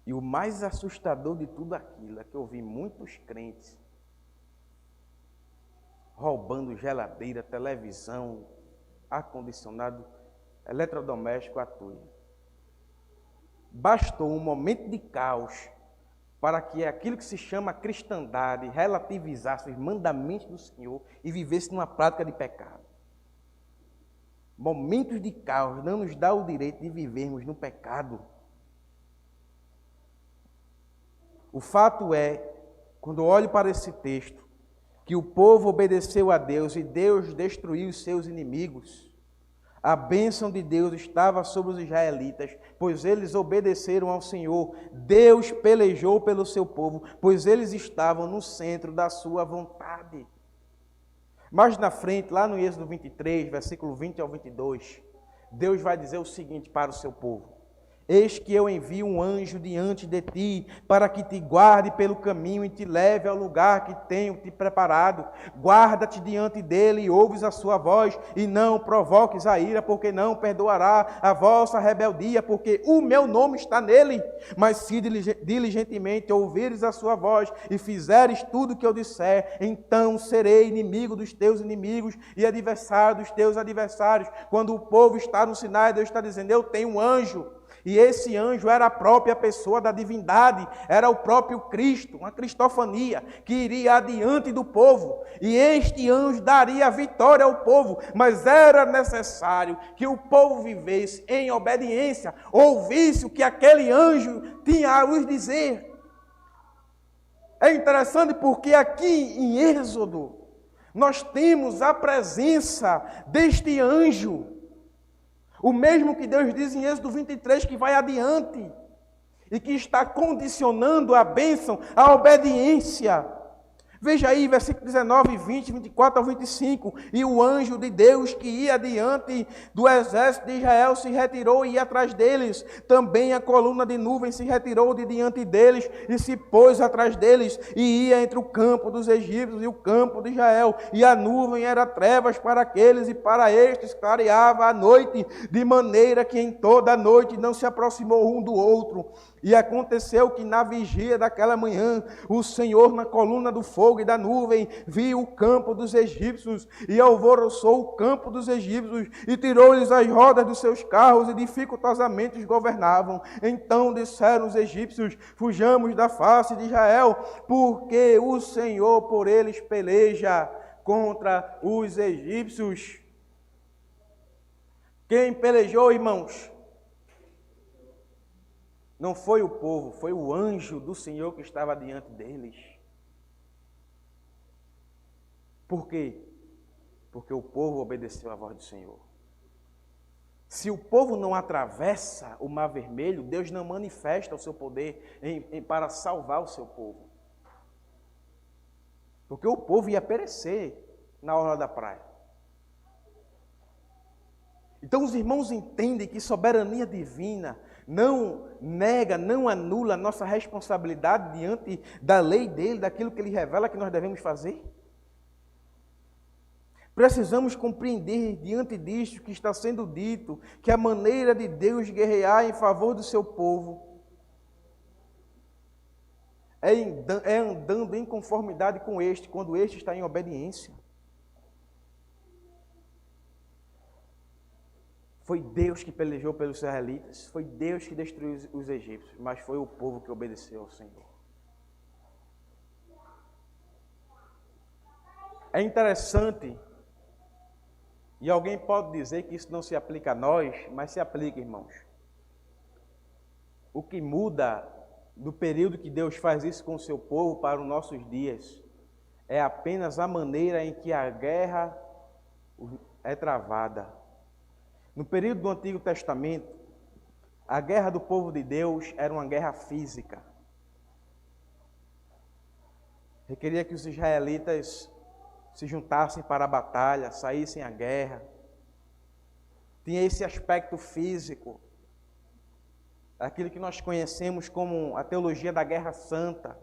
E o mais assustador de tudo aquilo é que eu vi muitos crentes roubando geladeira, televisão, ar-condicionado, eletrodoméstico à toa. Bastou um momento de caos para que aquilo que se chama cristandade relativizasse os mandamentos do Senhor e vivesse numa prática de pecado. Momentos de caos não nos dá o direito de vivermos no pecado. O fato é, quando olho para esse texto, que o povo obedeceu a Deus e Deus destruiu os seus inimigos. A bênção de Deus estava sobre os israelitas, pois eles obedeceram ao Senhor. Deus pelejou pelo seu povo, pois eles estavam no centro da sua vontade. Mais na frente, lá no Êxodo 23, versículo 20 ao 22, Deus vai dizer o seguinte para o seu povo: eis que eu envio um anjo diante de ti, para que te guarde pelo caminho e te leve ao lugar que tenho te preparado. Guarda-te diante dele e ouves a sua voz, e não provoques a ira, porque não perdoará a vossa rebeldia, porque o meu nome está nele. Mas se diligentemente ouvires a sua voz e fizeres tudo o que eu disser, então serei inimigo dos teus inimigos e adversário dos teus adversários. Quando o povo está no Sinai, Deus está dizendo: eu tenho um anjo. E esse anjo era a própria pessoa da divindade, era o próprio Cristo, uma cristofania, que iria adiante do povo. E este anjo daria a vitória ao povo, mas era necessário que o povo vivesse em obediência, ouvisse o que aquele anjo tinha a lhes dizer. É interessante porque aqui em Êxodo, nós temos a presença deste anjo, o mesmo que Deus diz em Êxodo 23, que vai adiante e que está condicionando a bênção, a obediência. Veja aí, versículo 19, 20, 24 ao 25. E o anjo de Deus que ia diante do exército de Israel se retirou e ia atrás deles. Também a coluna de nuvem se retirou de diante deles e se pôs atrás deles. E ia entre o campo dos egípcios e o campo de Israel. E a nuvem era trevas para aqueles e para estes clareava a noite, de maneira que em toda a noite não se aproximou um do outro. E aconteceu que na vigília daquela manhã, o Senhor na coluna do fogo e da nuvem viu o campo dos egípcios e alvoroçou o campo dos egípcios e tirou-lhes as rodas dos seus carros e dificultosamente os governavam. Então disseram os egípcios: fujamos da face de Israel, porque o Senhor por eles peleja contra os egípcios. Quem pelejou, irmãos? Não foi o povo, foi o anjo do Senhor que estava diante deles. Por quê? Porque o povo obedeceu à voz do Senhor. Se o povo não atravessa o Mar Vermelho, Deus não manifesta o seu poder para salvar o seu povo. Porque o povo ia perecer na orla da praia. Então os irmãos entendem que soberania divina não nega, não anula a nossa responsabilidade diante da lei dele, daquilo que ele revela que nós devemos fazer. Precisamos compreender diante disto que está sendo dito, que a maneira de Deus guerrear em favor do seu povo é andando em conformidade com este, quando este está em obediência. Foi Deus que pelejou pelos israelitas, foi Deus que destruiu os egípcios, mas foi o povo que obedeceu ao Senhor. É interessante, e alguém pode dizer que isso não se aplica a nós, mas se aplica, irmãos. O que muda do período que Deus faz isso com o seu povo para os nossos dias é apenas a maneira em que a guerra é travada. No período do Antigo Testamento, a guerra do povo de Deus era uma guerra física. Requeria que os israelitas se juntassem para a batalha, saíssem à guerra. Tinha esse aspecto físico, aquilo que nós conhecemos como a teologia da guerra santa.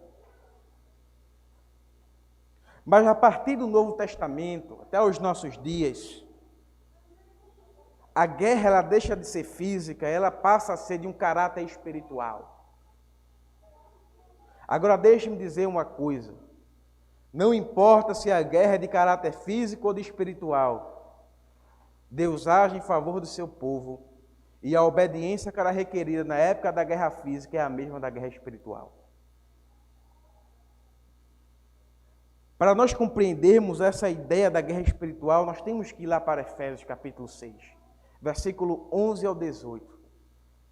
Mas a partir do Novo Testamento, até os nossos dias, a guerra ela deixa de ser física, ela passa a ser de um caráter espiritual. Agora deixe-me dizer uma coisa. Não importa se a guerra é de caráter físico ou de espiritual, Deus age em favor do seu povo e a obediência que era requerida na época da guerra física é a mesma da guerra espiritual. Para nós compreendermos essa ideia da guerra espiritual, nós temos que ir lá para Efésios capítulo 6, versículo 11 ao 18.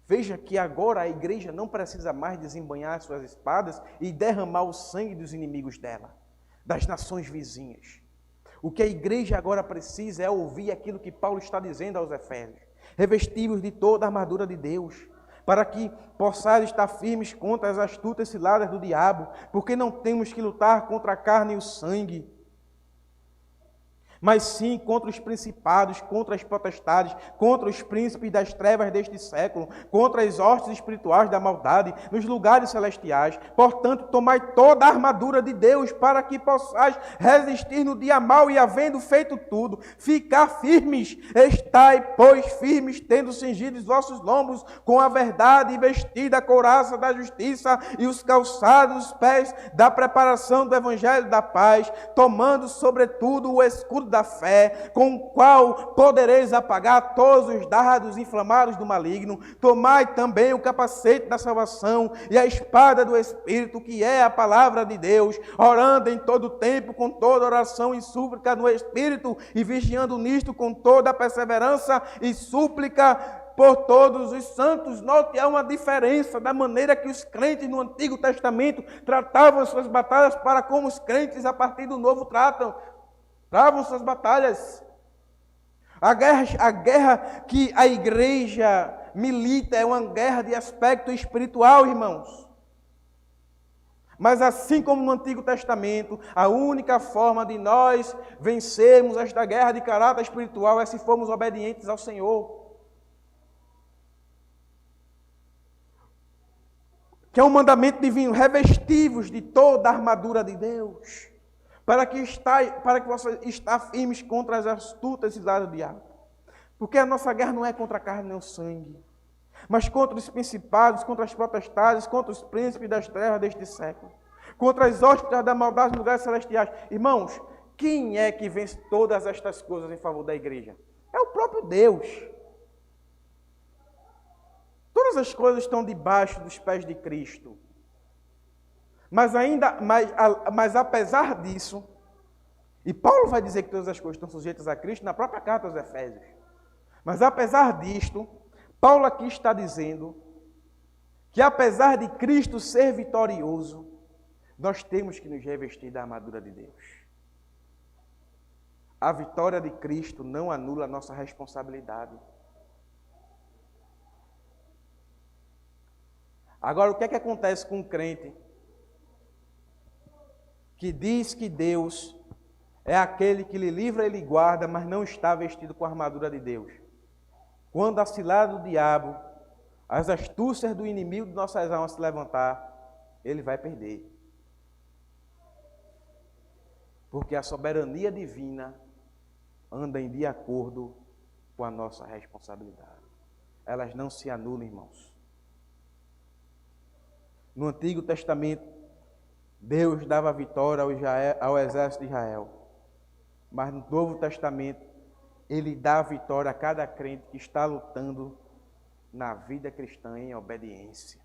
Veja que agora a igreja não precisa mais desembanhar suas espadas e derramar o sangue dos inimigos dela, das nações vizinhas. O que a igreja agora precisa é ouvir aquilo que Paulo está dizendo aos Efésios. Revestivos de toda a armadura de Deus, para que possais estar firmes contra as astutas ciladas do diabo, porque não temos que lutar contra a carne e o sangue, mas sim contra os principados, contra as potestades, contra os príncipes das trevas deste século, contra as hostes espirituais da maldade nos lugares celestiais. Portanto, tomai toda a armadura de Deus para que possais resistir no dia mau e, havendo feito tudo, ficar firmes. Estai, pois, firmes, tendo cingido os vossos lombos com a verdade e vestida a couraça da justiça e os calçados dos pés da preparação do evangelho da paz, tomando sobretudo o escudo da fé, com o qual podereis apagar todos os dardos inflamados do maligno. Tomai também o capacete da salvação e a espada do Espírito, que é a palavra de Deus, orando em todo tempo com toda oração e súplica no Espírito, e vigiando nisto com toda a perseverança e súplica por todos os santos. Note, há uma diferença da maneira que os crentes no Antigo Testamento tratavam suas batalhas para como os crentes a partir do Novo travam suas batalhas. A guerra que a igreja milita é uma guerra de aspecto espiritual, irmãos. Mas assim como no Antigo Testamento, a única forma de nós vencermos esta guerra de caráter espiritual é se formos obedientes ao Senhor. Que é um mandamento divino: revestivos de toda a armadura de Deus, para que você está firmes contra as astutas ciladas do diabo. Porque a nossa guerra não é contra a carne nem o sangue, mas contra os principados, contra as potestades, contra os príncipes das trevas deste século, contra as hostes da maldade nos lugares celestiais. Irmãos, quem é que vence todas estas coisas em favor da igreja? É o próprio Deus. Todas as coisas estão debaixo dos pés de Cristo. Mas apesar disso, e Paulo vai dizer que todas as coisas estão sujeitas a Cristo na própria carta aos Efésios. Mas apesar disto, Paulo aqui está dizendo que apesar de Cristo ser vitorioso, nós temos que nos revestir da armadura de Deus. A vitória de Cristo não anula a nossa responsabilidade. Agora, o que é que acontece com um crente que diz que Deus é aquele que lhe livra e lhe guarda, mas não está vestido com a armadura de Deus? Quando a cilada do diabo, as astúcias do inimigo de nossas almas se levantar, ele vai perder. Porque a soberania divina anda de acordo com a nossa responsabilidade. Elas não se anulam, irmãos. No Antigo Testamento, Deus dava vitória ao exército de Israel. Mas no Novo Testamento, Ele dá vitória a cada crente que está lutando na vida cristã em obediência.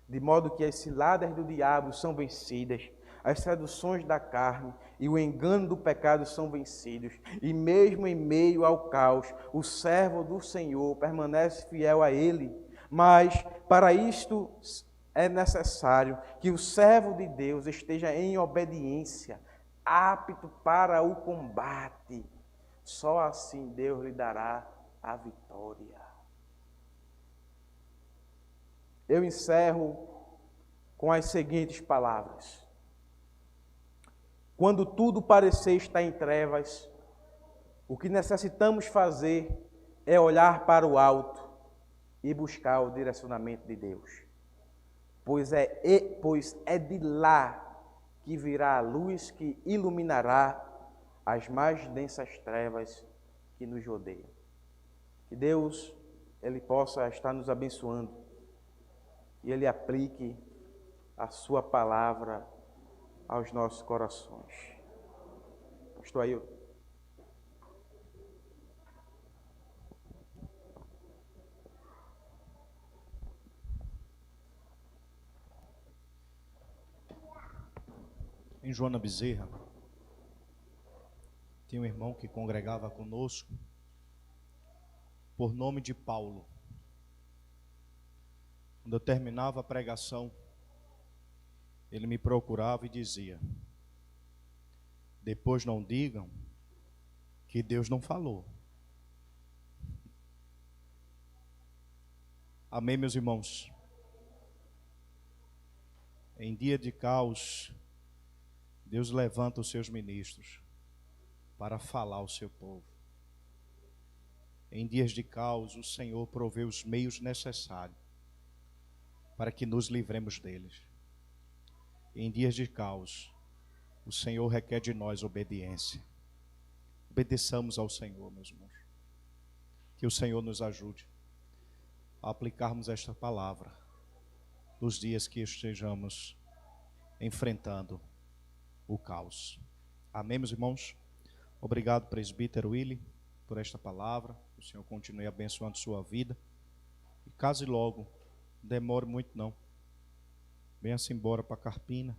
De modo que as ciladas do diabo são vencidas, as seduções da carne e o engano do pecado são vencidos. E mesmo em meio ao caos, o servo do Senhor permanece fiel a Ele. Mas para isto é necessário que o servo de Deus esteja em obediência, apto para o combate. Só assim Deus lhe dará a vitória. Eu encerro com as seguintes palavras. Quando tudo parecer estar em trevas, o que necessitamos fazer é olhar para o alto e buscar o direcionamento de Deus. Pois é de lá que virá a luz que iluminará as mais densas trevas que nos rodeiam. Que Deus, Ele possa estar nos abençoando e Ele aplique a sua palavra aos nossos corações. Pastor Ailton. Em Joana Bezerra, tinha um irmão que congregava conosco, por nome de Paulo. Quando eu terminava a pregação, ele me procurava e dizia: depois não digam que Deus não falou. Amém, meus irmãos? Em dia de caos, Deus levanta os seus ministros para falar ao seu povo. Em dias de caos, o Senhor provê os meios necessários para que nos livremos deles. Em dias de caos, o Senhor requer de nós obediência. Obedeçamos ao Senhor, meus irmãos. Que o Senhor nos ajude a aplicarmos esta palavra nos dias que estejamos enfrentando o caos. Amém, meus irmãos? Obrigado, presbítero Willy, por esta palavra. Que o Senhor continue abençoando sua vida. E case logo, não demore muito não. Venha-se embora para Carpina.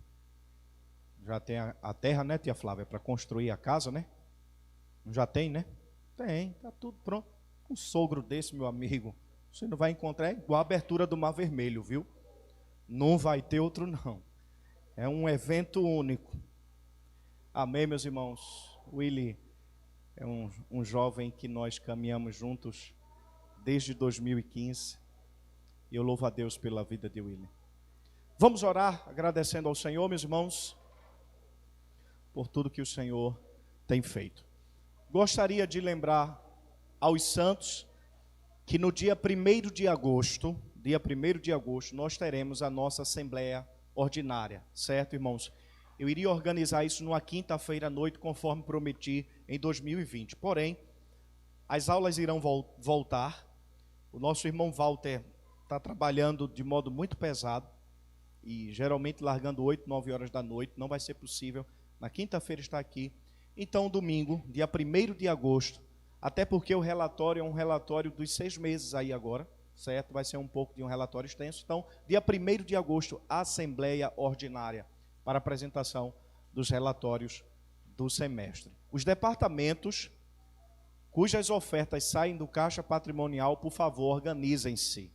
Já tem a terra, né, tia Flávia, para construir a casa, né? Já tem, né? Tem, tá tudo pronto. Um sogro desse, meu amigo, você não vai encontrar igual a abertura do Mar Vermelho, viu? Não vai ter outro não. É um evento único. Amém, meus irmãos? Willy é um jovem que nós caminhamos juntos desde 2015. E eu louvo a Deus pela vida de Willy. Vamos orar agradecendo ao Senhor, meus irmãos, por tudo que o Senhor tem feito. Gostaria de lembrar aos santos que no dia 1º de agosto, nós teremos a nossa Assembleia Ordinária, certo, irmãos? Eu iria organizar isso numa quinta-feira à noite, conforme prometi em 2020. Porém, as aulas irão voltar. O nosso irmão Walter está trabalhando de modo muito pesado e geralmente largando 8, 9 horas da noite. Não vai ser possível na quinta-feira estar aqui. Então, domingo, dia 1º de agosto, até porque o relatório é um relatório dos 6 meses aí agora, certo? Vai ser um pouco de um relatório extenso. Então, dia 1º de agosto, Assembleia Ordinária, para apresentação dos relatórios do semestre. Os departamentos cujas ofertas saem do caixa patrimonial, por favor, organizem-se.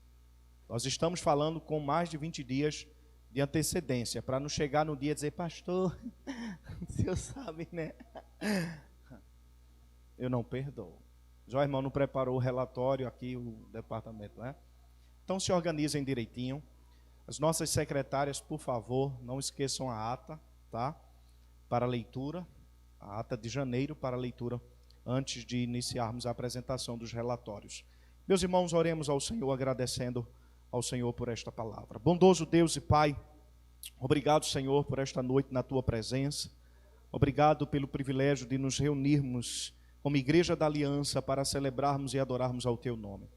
Nós estamos falando com mais de 20 dias de antecedência, para não chegar no dia e dizer: pastor, o senhor sabe, né? Eu não perdoo. Já o irmão não preparou o relatório aqui, o departamento, né? Então se organizem direitinho. As nossas secretárias, por favor, não esqueçam a ata, tá? Para leitura, a ata de janeiro para leitura, antes de iniciarmos a apresentação dos relatórios. Meus irmãos, oremos ao Senhor, agradecendo ao Senhor por esta palavra. Bondoso Deus e Pai, obrigado, Senhor, por esta noite na Tua presença. Obrigado pelo privilégio de nos reunirmos como Igreja da Aliança para celebrarmos e adorarmos ao Teu nome.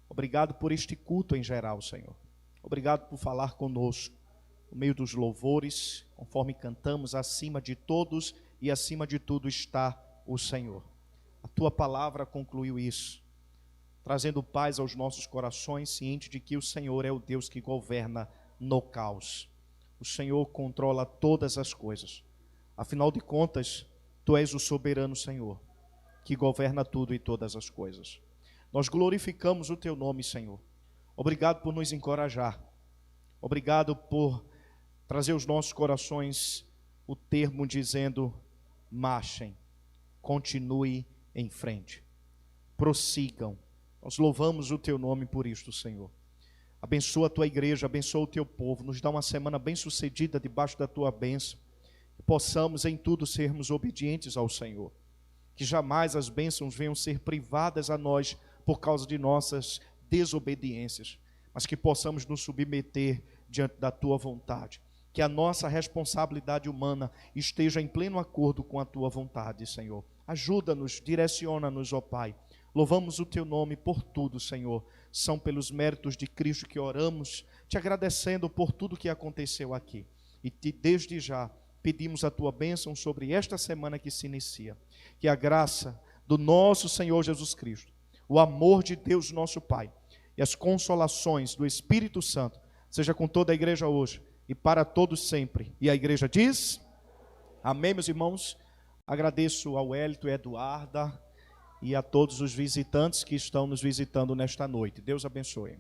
Obrigado por este culto em geral, Senhor. Obrigado por falar conosco, no meio dos louvores, conforme cantamos, acima de todos e acima de tudo está o Senhor. A Tua palavra concluiu isso, trazendo paz aos nossos corações, ciente de que o Senhor é o Deus que governa no caos. O Senhor controla todas as coisas. Afinal de contas, Tu és o soberano Senhor, que governa tudo e todas as coisas. Nós glorificamos o Teu nome, Senhor. Obrigado por nos encorajar. Obrigado por trazer aos nossos corações o termo dizendo: marchem, continue em frente, prossigam. Nós louvamos o Teu nome por isto, Senhor. Abençoa a Tua igreja, abençoa o Teu povo. Nos dá uma semana bem-sucedida debaixo da Tua bênção. Que possamos em tudo sermos obedientes ao Senhor. Que jamais as bênçãos venham ser privadas a nós por causa de nossas desobediências, mas que possamos nos submeter diante da Tua vontade. Que a nossa responsabilidade humana esteja em pleno acordo com a Tua vontade, Senhor. Ajuda-nos, direciona-nos, ó Pai. Louvamos o Teu nome por tudo, Senhor. São pelos méritos de Cristo que oramos, te agradecendo por tudo que aconteceu aqui. E desde já pedimos a tua bênção sobre esta semana que se inicia. Que a graça do nosso Senhor Jesus Cristo, o amor de Deus nosso Pai e as consolações do Espírito Santo seja com toda a igreja hoje e para todos sempre. E a igreja diz: amém, meus irmãos. Agradeço ao Hélito e a Eduarda e a todos os visitantes que estão nos visitando nesta noite. Deus abençoe.